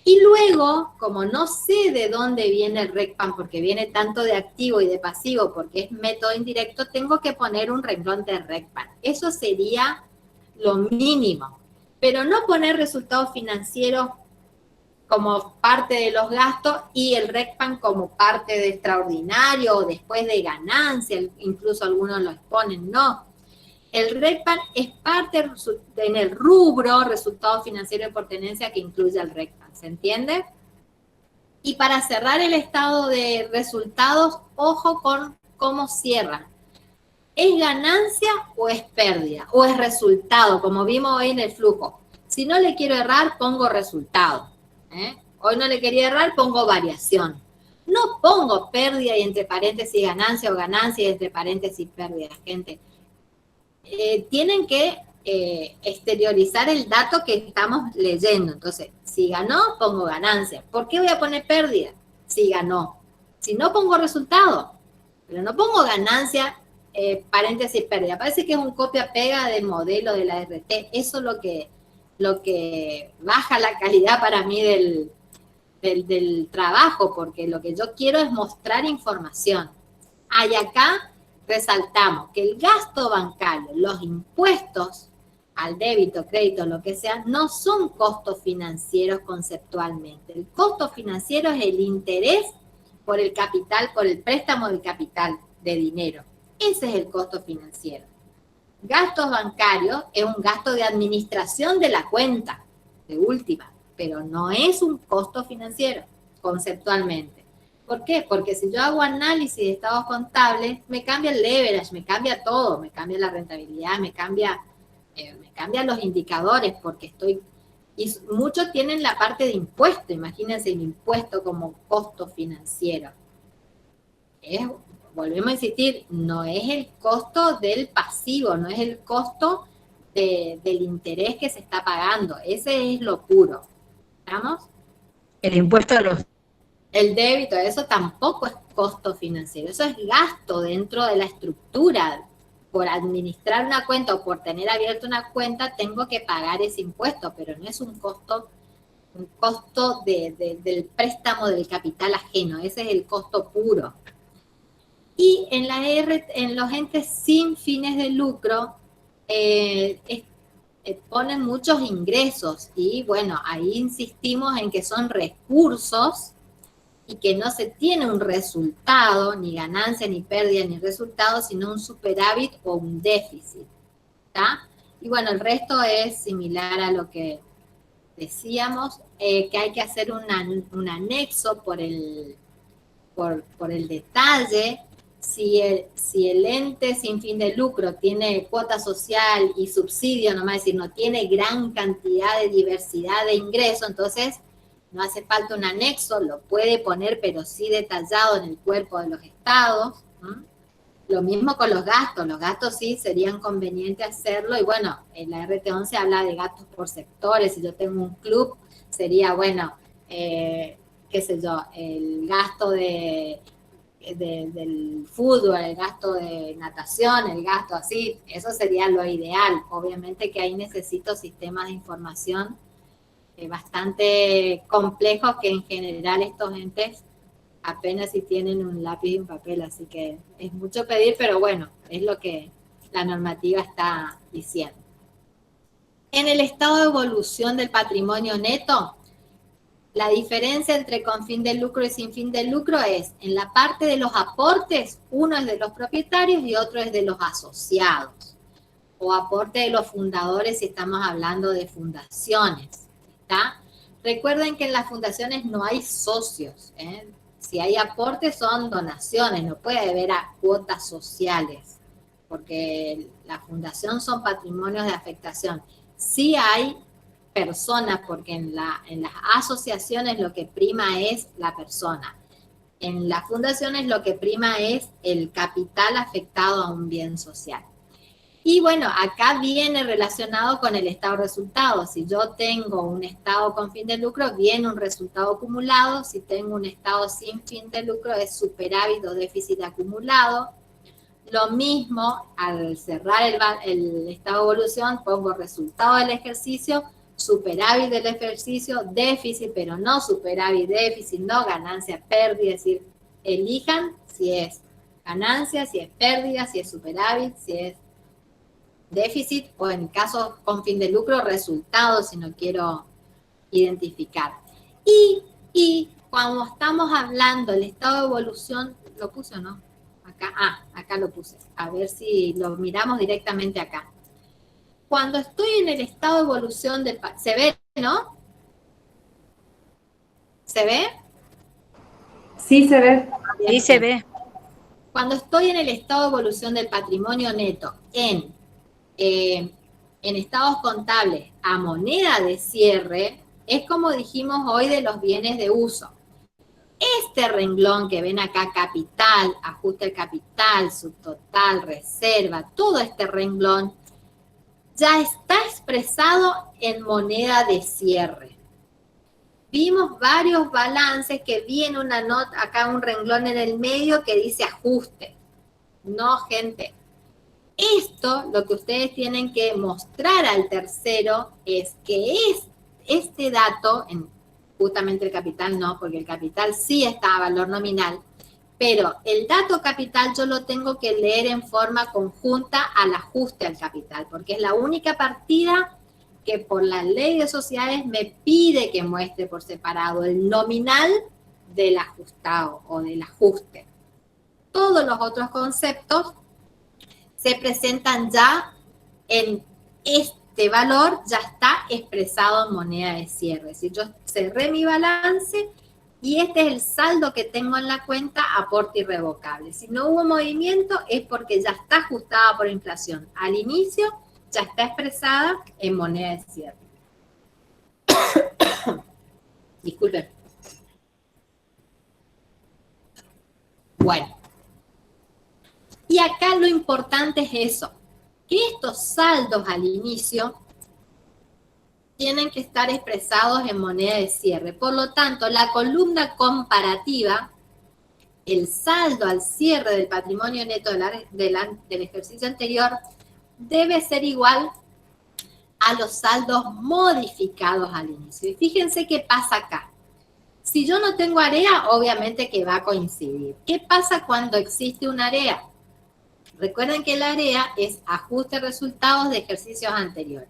Y luego, como no sé de dónde viene el RECPAM, porque viene tanto de activo y de pasivo, porque es método indirecto, tengo que poner un renglón de RECPAM. Eso sería lo mínimo. Pero no poner resultados financieros como parte de los gastos y el RECPAM como parte de extraordinario o después de ganancia, incluso algunos lo exponen, no. El RECPAM es parte en el rubro resultado financiero de pertenencia que incluye el RECPAM, ¿se entiende? Y para cerrar el estado de resultados, ojo con cómo cierran. ¿Es ganancia o es pérdida? ¿O es resultado, como vimos hoy en el flujo? Si no le quiero errar, pongo resultado. Hoy no le quería errar, pongo variación. No pongo pérdida y entre paréntesis ganancia o ganancia y entre paréntesis pérdida, gente. Tienen que exteriorizar el dato que estamos leyendo. Entonces, si ganó, pongo ganancia. ¿Por qué voy a poner pérdida? Si ganó. Si no, pongo resultado. Pero no pongo ganancia, paréntesis pérdida. Parece que es un copia-pega del modelo de la RT. Eso es lo que baja la calidad para mí del trabajo, porque lo que yo quiero es mostrar información. Y acá resaltamos que el gasto bancario, los impuestos al débito, crédito, lo que sea, no son costos financieros conceptualmente. El costo financiero es el interés por el capital, por el préstamo del capital de dinero. Ese es el costo financiero. Gastos bancarios es un gasto de administración de la cuenta, de última, pero no es un costo financiero conceptualmente. ¿Por qué? Porque si yo hago análisis de estados contables, me cambia el leverage, me cambia todo, me cambia la rentabilidad, me cambia los indicadores, porque y muchos tienen la parte de impuesto, imagínense el impuesto como costo financiero. Volvemos a insistir, no es el costo del pasivo, no es el costo del interés que se está pagando, ese es lo puro. ¿Estamos? El impuesto a los... El débito, eso tampoco es costo financiero, eso es gasto dentro de la estructura. Por administrar una cuenta o por tener abierta una cuenta, tengo que pagar ese impuesto, pero no es un costo del préstamo del capital ajeno, ese es el costo puro. Y en los entes sin fines de lucro ponen muchos ingresos y bueno, ahí insistimos en que son recursos y que no se tiene un resultado, ni ganancia, ni pérdida, ni resultado, sino un superávit o un déficit. ¿Está? Y bueno, el resto es similar a lo que decíamos, que hay que hacer un anexo por el detalle. Si el ente sin fin de lucro tiene cuota social y subsidio, nomás decir, no tiene gran cantidad de diversidad de ingresos, entonces no hace falta un anexo, lo puede poner, pero sí detallado en el cuerpo de los estados. Lo mismo con los gastos sí serían convenientes hacerlo, y bueno, en la RT11 habla de gastos por sectores. Si yo tengo un club, sería, bueno, qué sé yo, el gasto del fútbol, el gasto de natación, el gasto así, eso sería lo ideal. Obviamente que ahí necesito sistemas de información bastante complejos, que en general estos entes apenas si tienen un lápiz y un papel, así que es mucho pedir, pero bueno, es lo que la normativa está diciendo. En el estado de evolución del patrimonio neto, la diferencia entre con fin de lucro y sin fin de lucro es, en la parte de los aportes, uno es de los propietarios y otro es de los asociados, o aporte de los fundadores si estamos hablando de fundaciones, ¿está? Recuerden que en las fundaciones no hay socios, ¿eh? Si hay aportes son donaciones, no puede haber cuotas sociales, porque la fundación son patrimonios de afectación. Sí hay personas, porque en las asociaciones lo que prima es la persona. En las fundaciones lo que prima es el capital afectado a un bien social. Y bueno, acá viene relacionado con el estado de resultado. Si yo tengo un estado con fin de lucro, viene un resultado acumulado. Si tengo un estado sin fin de lucro, es superávit o déficit acumulado. Lo mismo, al cerrar el estado de evolución, pongo resultado del ejercicio, superávit del ejercicio, déficit, pero no superávit, déficit, no ganancia, pérdida. Es decir, elijan si es ganancia, si es pérdida, si es superávit, si es déficit, o en caso con fin de lucro, resultados, si no quiero identificar. Y cuando estamos hablando del estado de evolución, ¿lo puse o no? Acá, acá lo puse. A ver si lo miramos directamente acá. Cuando estoy en el estado de evolución del... ¿Se ve, no? ¿Se ve? Sí, se ve. Sí, se ve. Cuando estoy en el estado de evolución del patrimonio neto en estados contables a moneda de cierre, es como dijimos hoy de los bienes de uso. Este renglón que ven acá, capital, ajuste al capital, subtotal, reserva, todo este renglón ya está expresado en moneda de cierre. Vimos varios balances que viene una nota, acá un renglón en el medio que dice ajuste. No, gente. Esto, lo que ustedes tienen que mostrar al tercero es que este dato, justamente el capital no, porque el capital sí está a valor nominal, pero el dato capital yo lo tengo que leer en forma conjunta al ajuste al capital, porque es la única partida que por la ley de sociedades me pide que muestre por separado el nominal del ajustado o del ajuste. Todos los otros conceptos se presentan ya en este valor, ya está expresado en moneda de cierre. Si yo cerré mi balance y este es el saldo que tengo en la cuenta, aporte irrevocable. Si no hubo movimiento es porque ya está ajustada por inflación. Al inicio ya está expresada en moneda de cierre. Disculpen. Bueno. Y acá lo importante es eso, que estos saldos al inicio tienen que estar expresados en moneda de cierre. Por lo tanto, la columna comparativa, el saldo al cierre del patrimonio neto del ejercicio anterior, debe ser igual a los saldos modificados al inicio. Y fíjense qué pasa acá. Si yo no tengo área, obviamente que va a coincidir. ¿Qué pasa cuando existe una área? Recuerden que el área es ajuste resultados de ejercicios anteriores.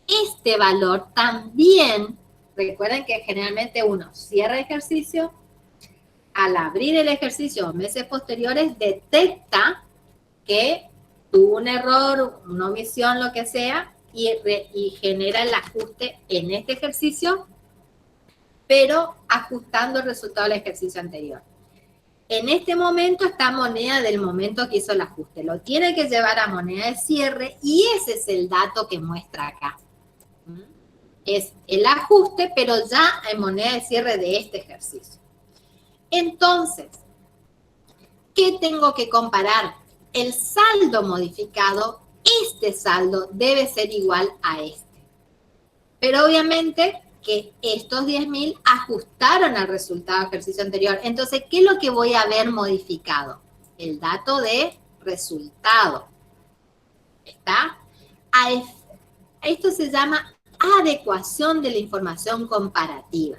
Este valor también, recuerden que generalmente uno cierra ejercicio, al abrir el ejercicio meses posteriores detecta que tuvo un error, una omisión, lo que sea, y genera el ajuste en este ejercicio, pero ajustando el resultado del ejercicio anterior. En este momento está moneda del momento que hizo el ajuste. Lo tiene que llevar a moneda de cierre y ese es el dato que muestra acá. Es el ajuste, pero ya en moneda de cierre de este ejercicio. Entonces, ¿qué tengo que comparar? El saldo modificado, este saldo debe ser igual a este. Pero obviamente que estos 10.000 ajustaron al resultado del ejercicio anterior. Entonces, ¿qué es lo que voy a ver modificado? El dato de resultado. ¿Está? Esto se llama adecuación de la información comparativa.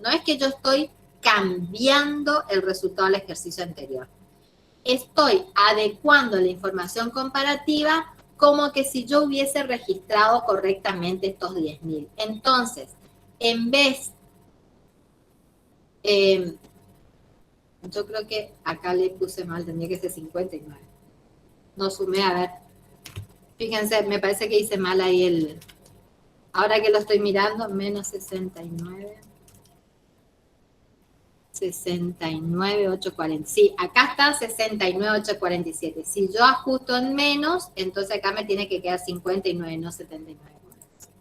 No es que yo estoy cambiando el resultado del ejercicio anterior. Estoy adecuando la información comparativa como que si yo hubiese registrado correctamente estos 10.000. Entonces, en vez, yo creo que acá le puse mal, tendría que ser 59. No sumé, a ver. Fíjense, me parece que hice mal ahí ahora que lo estoy mirando, menos 69. 69,840. Sí, acá está 69,847. Si yo ajusto en menos, entonces acá me tiene que quedar 59, no 79.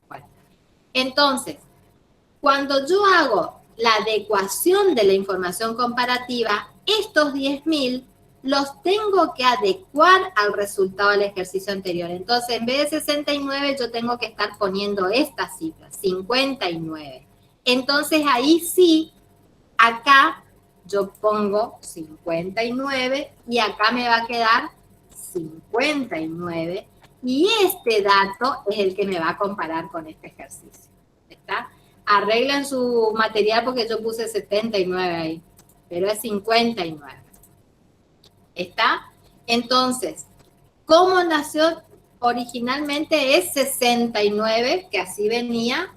Bueno, entonces, cuando yo hago la adecuación de la información comparativa, estos 10.000 los tengo que adecuar al resultado del ejercicio anterior. Entonces, en vez de 69, yo tengo que estar poniendo esta cifra, 59. Entonces, ahí sí, acá yo pongo 59 y acá me va a quedar 59. Y este dato es el que me va a comparar con este ejercicio. ¿Está? Arreglen su material porque yo puse 79 ahí, pero es 59. ¿Está? Entonces, ¿cómo nació originalmente? Es 69, que así venía,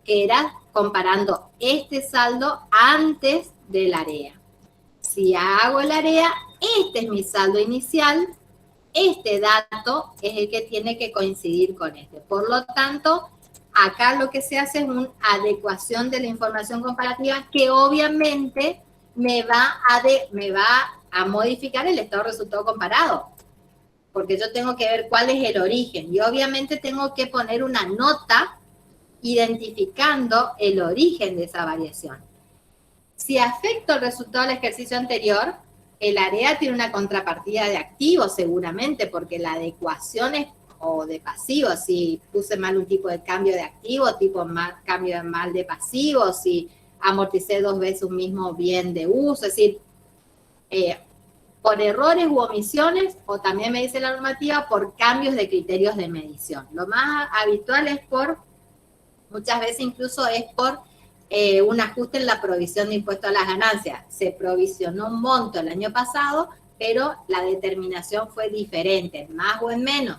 que era comparando este saldo antes del área. Si hago el área, este es mi saldo inicial, este dato es el que tiene que coincidir con este. Por lo tanto, acá lo que se hace es una adecuación de la información comparativa que obviamente me va a modificar el estado de resultado comparado, porque yo tengo que ver cuál es el origen y obviamente tengo que poner una nota identificando el origen de esa variación. Si afecto el resultado del ejercicio anterior, el área tiene una contrapartida de activo seguramente, porque la adecuación es o de pasivo, si puse mal un tipo de cambio de activo, cambio mal de pasivo, si amorticé 2 veces un mismo bien de uso, es decir, por errores u omisiones, o también me dice la normativa, por cambios de criterios de medición. Lo más habitual es muchas veces incluso es por un ajuste en la provisión de impuesto a las ganancias. Se provisionó un monto el año pasado, pero la determinación fue diferente, más o en menos.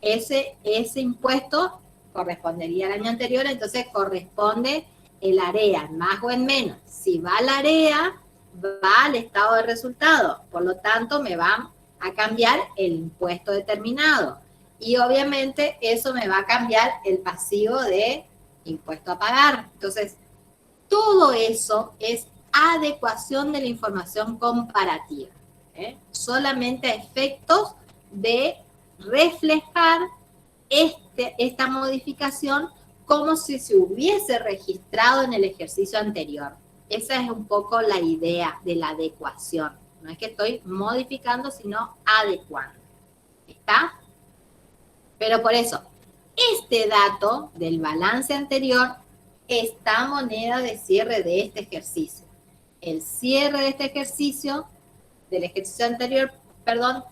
Ese impuesto correspondería al año anterior, entonces corresponde el área, más o en menos. Si va al área, va al estado de resultado, por lo tanto me va a cambiar el impuesto determinado y obviamente eso me va a cambiar el pasivo de impuesto a pagar. Entonces, todo eso es adecuación de la información comparativa, solamente a efectos de reflejar esta modificación como si se hubiese registrado en el ejercicio anterior. Esa es un poco la idea de la adecuación. No es que estoy modificando, sino adecuando. ¿Está? Pero por eso, este dato del balance anterior está moneda de cierre de este ejercicio. El cierre de este ejercicio, del ejercicio anterior,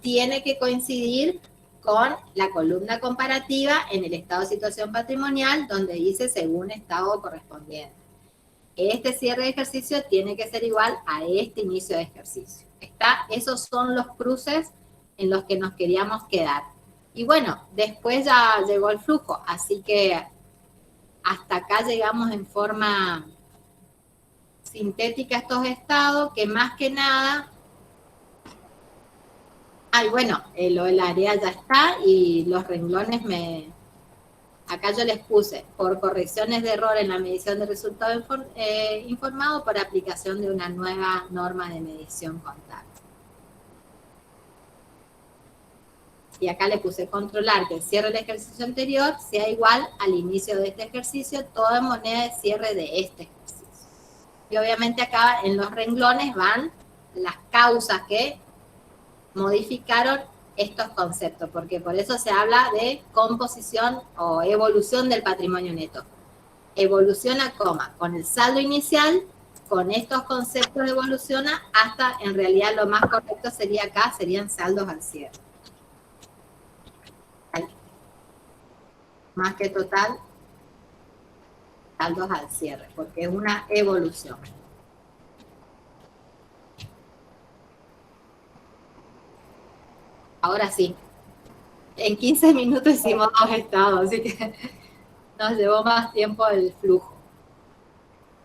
tiene que coincidir con la columna comparativa en el estado de situación patrimonial, donde dice según estado correspondiente. Este cierre de ejercicio tiene que ser igual a este inicio de ejercicio. Esos son los cruces en los que nos queríamos quedar. Y bueno, después ya llegó el flujo, así que hasta acá llegamos en forma sintética a estos estados, que más que nada... bueno, el área ya está y los renglones acá yo les puse por correcciones de error en la medición de resultado informado por aplicación de una nueva norma de medición contable. Y acá le puse controlar que el cierre del ejercicio anterior sea igual al inicio de este ejercicio, todo en moneda de cierre de este ejercicio. Y obviamente acá en los renglones van las causas que modificaron estos conceptos, porque por eso se habla de composición o evolución del patrimonio neto. Evoluciona, con el saldo inicial, con estos conceptos evoluciona hasta, en realidad lo más correcto sería acá, serían saldos al cierre. Ahí. Más que total, saldos al cierre, porque es una evolución. Ahora sí, en 15 minutos hicimos 2 estados, así que nos llevó más tiempo el flujo.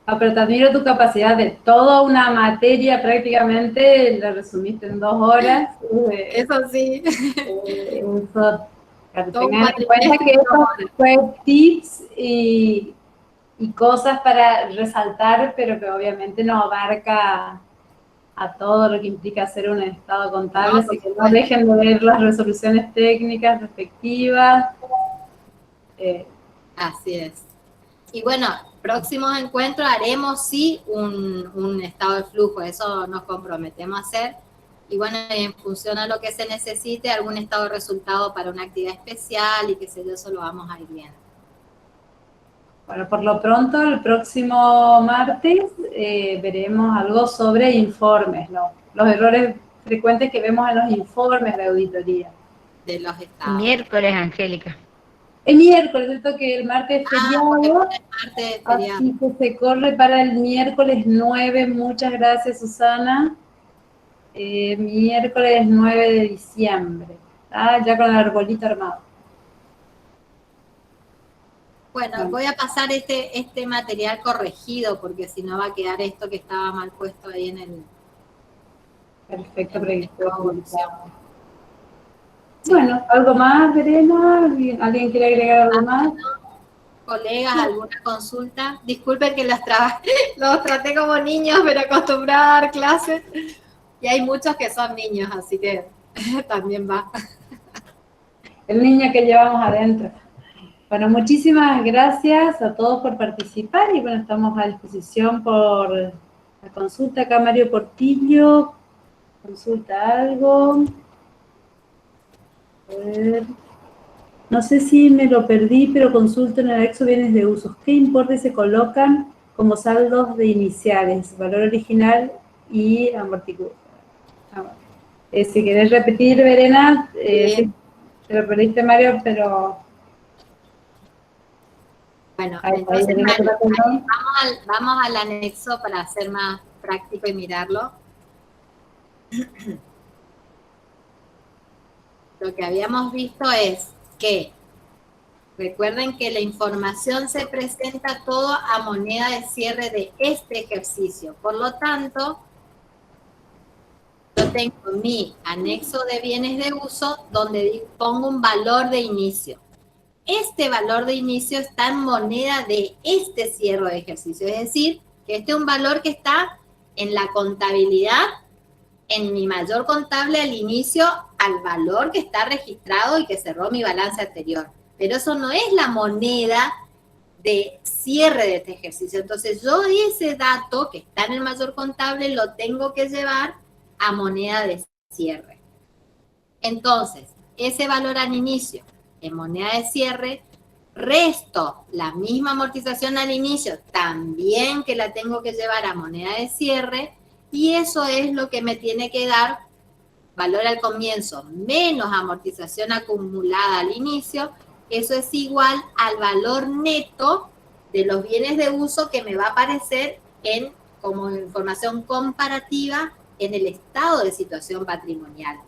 No, pero te admiro tu capacidad de toda una materia prácticamente, la resumiste en 2 horas. Eso sí. Tengan en cuenta que esto fue tips y cosas para resaltar, pero que obviamente no abarca a todo lo que implica hacer un estado contable, así que no dejen de ver las resoluciones técnicas respectivas. Así es. Y bueno, próximos encuentros haremos sí un estado de flujo, eso nos comprometemos a hacer. Y bueno, en función a lo que se necesite, algún estado de resultado para una actividad especial y qué sé yo, eso lo vamos a ir viendo. Bueno, por lo pronto, el próximo martes veremos algo sobre informes, ¿no? Los errores frecuentes que vemos en los informes de auditoría. De los estados. Miércoles, Angélica. El miércoles, esto que el martes es feriado, Martes feriado. así que se corre para el miércoles 9. Muchas gracias, Susana. Miércoles 9 de diciembre. Ya con el arbolito armado. Bueno, voy a pasar este material corregido, porque si no va a quedar esto que estaba mal puesto ahí en el... Perfecto, en proyecto. Bueno, ¿algo más, Verena? ¿Alguien quiere agregar algo más? Colegas, ¿alguna consulta? Disculpen que los traté como niños, pero acostumbrada a dar clases. Y hay muchos que son niños, así que también va. El niño que llevamos adentro. Bueno, muchísimas gracias a todos por participar y bueno, estamos a disposición por la consulta. Acá Mario Portillo, consulta algo. A ver. No sé si me lo perdí, pero consulto en el anexo bienes de uso. ¿Qué importes se colocan como saldos de iniciales? Valor original y amortiguador. Si querés repetir, Verena, te lo perdiste, Mario, pero... Bueno, Ahí, entonces ahí, vamos al anexo para hacer más práctico y mirarlo. Lo que habíamos visto es que, recuerden que la información se presenta todo a moneda de cierre de este ejercicio. Por lo tanto, yo tengo mi anexo de bienes de uso donde pongo un valor de inicio. Este valor de inicio está en moneda de este cierre de ejercicio. Es decir, que este es un valor que está en la contabilidad, en mi mayor contable al inicio, al valor que está registrado y que cerró mi balance anterior. Pero eso no es la moneda de cierre de este ejercicio. Entonces, yo ese dato que está en el mayor contable lo tengo que llevar a moneda de cierre. Entonces, ese valor al inicio en moneda de cierre, resto la misma amortización al inicio, también que la tengo que llevar a moneda de cierre, y eso es lo que me tiene que dar valor al comienzo menos amortización acumulada al inicio. Eso es igual al valor neto de los bienes de uso que me va a aparecer como información comparativa en el estado de situación patrimonial.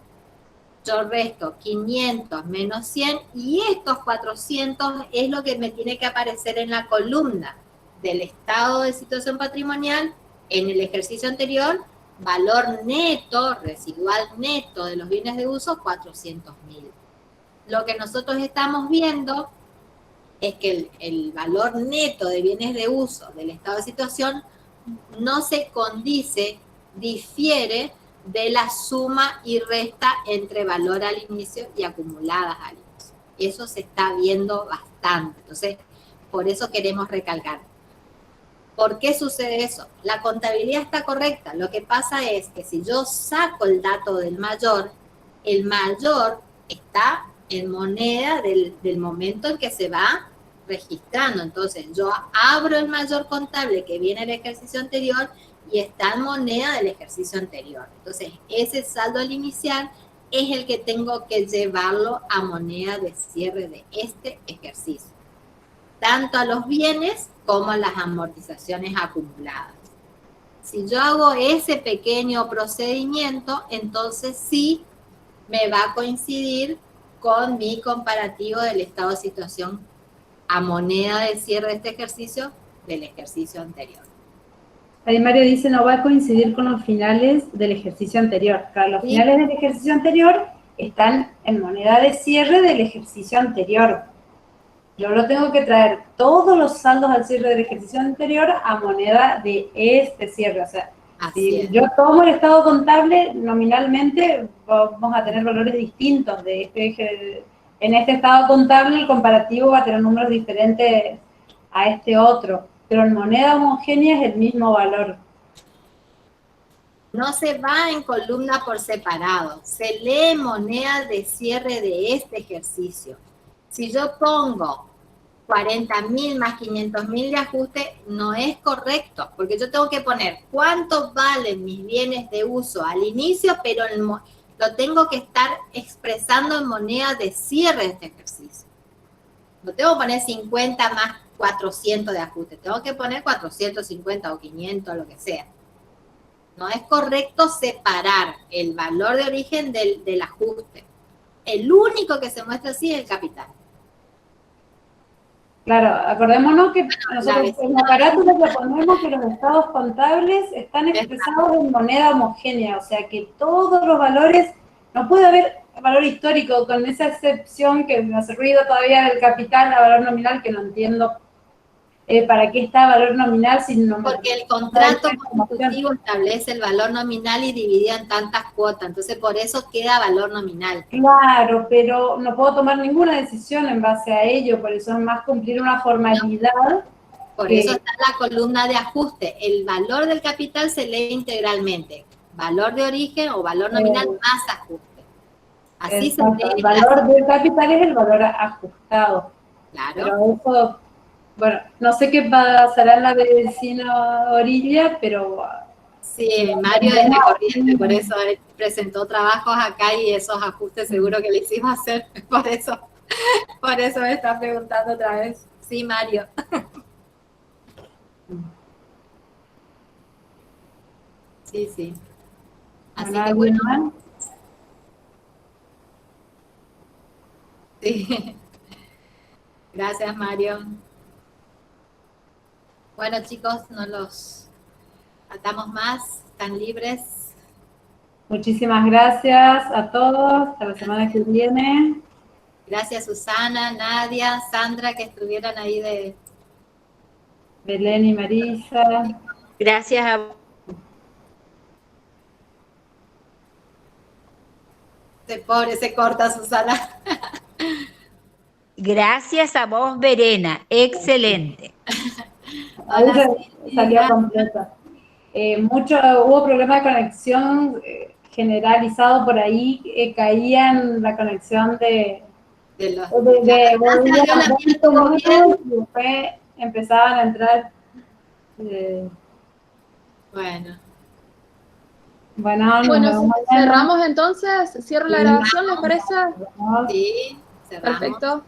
Yo resto 500 menos 100 y estos 400 es lo que me tiene que aparecer en la columna del estado de situación patrimonial en el ejercicio anterior, valor neto, residual neto de los bienes de uso, 400.000. Lo que nosotros estamos viendo es que el valor neto de bienes de uso del estado de situación no se condice, difiere de la suma y resta entre valor al inicio y acumuladas al inicio. Eso se está viendo bastante. Entonces, por eso queremos recalcar. ¿Por qué sucede eso? La contabilidad está correcta. Lo que pasa es que si yo saco el dato del mayor, el mayor está en moneda del momento en que se va registrando. Entonces, yo abro el mayor contable que viene del ejercicio anterior y está en moneda del ejercicio anterior. Entonces, ese saldo al inicial es el que tengo que llevarlo a moneda de cierre de este ejercicio, tanto a los bienes como a las amortizaciones acumuladas. Si yo hago ese pequeño procedimiento, entonces sí me va a coincidir con mi comparativo del estado de situación a moneda de cierre de este ejercicio del ejercicio anterior. Ahí Mario dice, no va a coincidir con los finales del ejercicio anterior. Claro, los finales del ejercicio anterior están en moneda de cierre del ejercicio anterior. Yo lo tengo que traer todos los saldos al cierre del ejercicio anterior a moneda de este cierre. O sea, si yo tomo el estado contable, nominalmente vamos a tener valores distintos de en este estado contable el comparativo va a tener números diferentes a este otro. Pero en moneda homogénea es el mismo valor. No se va en columna por separado, se lee moneda de cierre de este ejercicio. Si yo pongo 40.000 más 500.000 de ajuste, no es correcto, porque yo tengo que poner cuánto valen mis bienes de uso al inicio, pero lo tengo que estar expresando en moneda de cierre de este ejercicio. No tengo que poner 50 más 400 de ajuste, tengo que poner 450 o 500, lo que sea. No es correcto separar el valor de origen del ajuste. El único que se muestra así es el capital. Claro, acordémonos que nosotros en la carátula que ponemos que los estados contables están expresados en moneda homogénea, o sea que todos los valores, no puede haber valor histórico, con esa excepción que me hace ruido todavía del capital a valor nominal, que no entiendo para qué está valor nominal si no. Porque el contrato constitutivo establece el valor nominal y dividido en tantas cuotas, entonces por eso queda valor nominal. Claro, pero no puedo tomar ninguna decisión en base a ello, por eso es más cumplir una formalidad. Por eso está la columna de ajuste. El valor del capital se lee integralmente. Valor de origen o valor nominal más ajuste. Así se lee. El valor del capital es el valor ajustado. Claro. Pero eso, bueno, no sé qué pasará en la vecina orilla, pero... Sí, Mario es de Corrientes, por eso él presentó trabajos acá y esos ajustes seguro que le hicimos hacer. Por eso me está preguntando otra vez. Sí, Mario. Sí, sí. Así que bueno. Sí. Gracias, Mario. Bueno, chicos, no los atamos más, están libres. Muchísimas gracias a todos, hasta la semana que viene. Gracias, Susana, Nadia, Sandra, que estuvieron ahí de... Belén y Marisa. Gracias a Pobre, se corta, Susana. Gracias a vos, Verena. Excelente. Hola, salió completa. Hubo problema de conexión generalizado por ahí, caían la conexión y después empezaban a entrar. Bueno, cerramos entonces, cierro la grabación, ¿les parece? Sí, cerramos. Perfecto.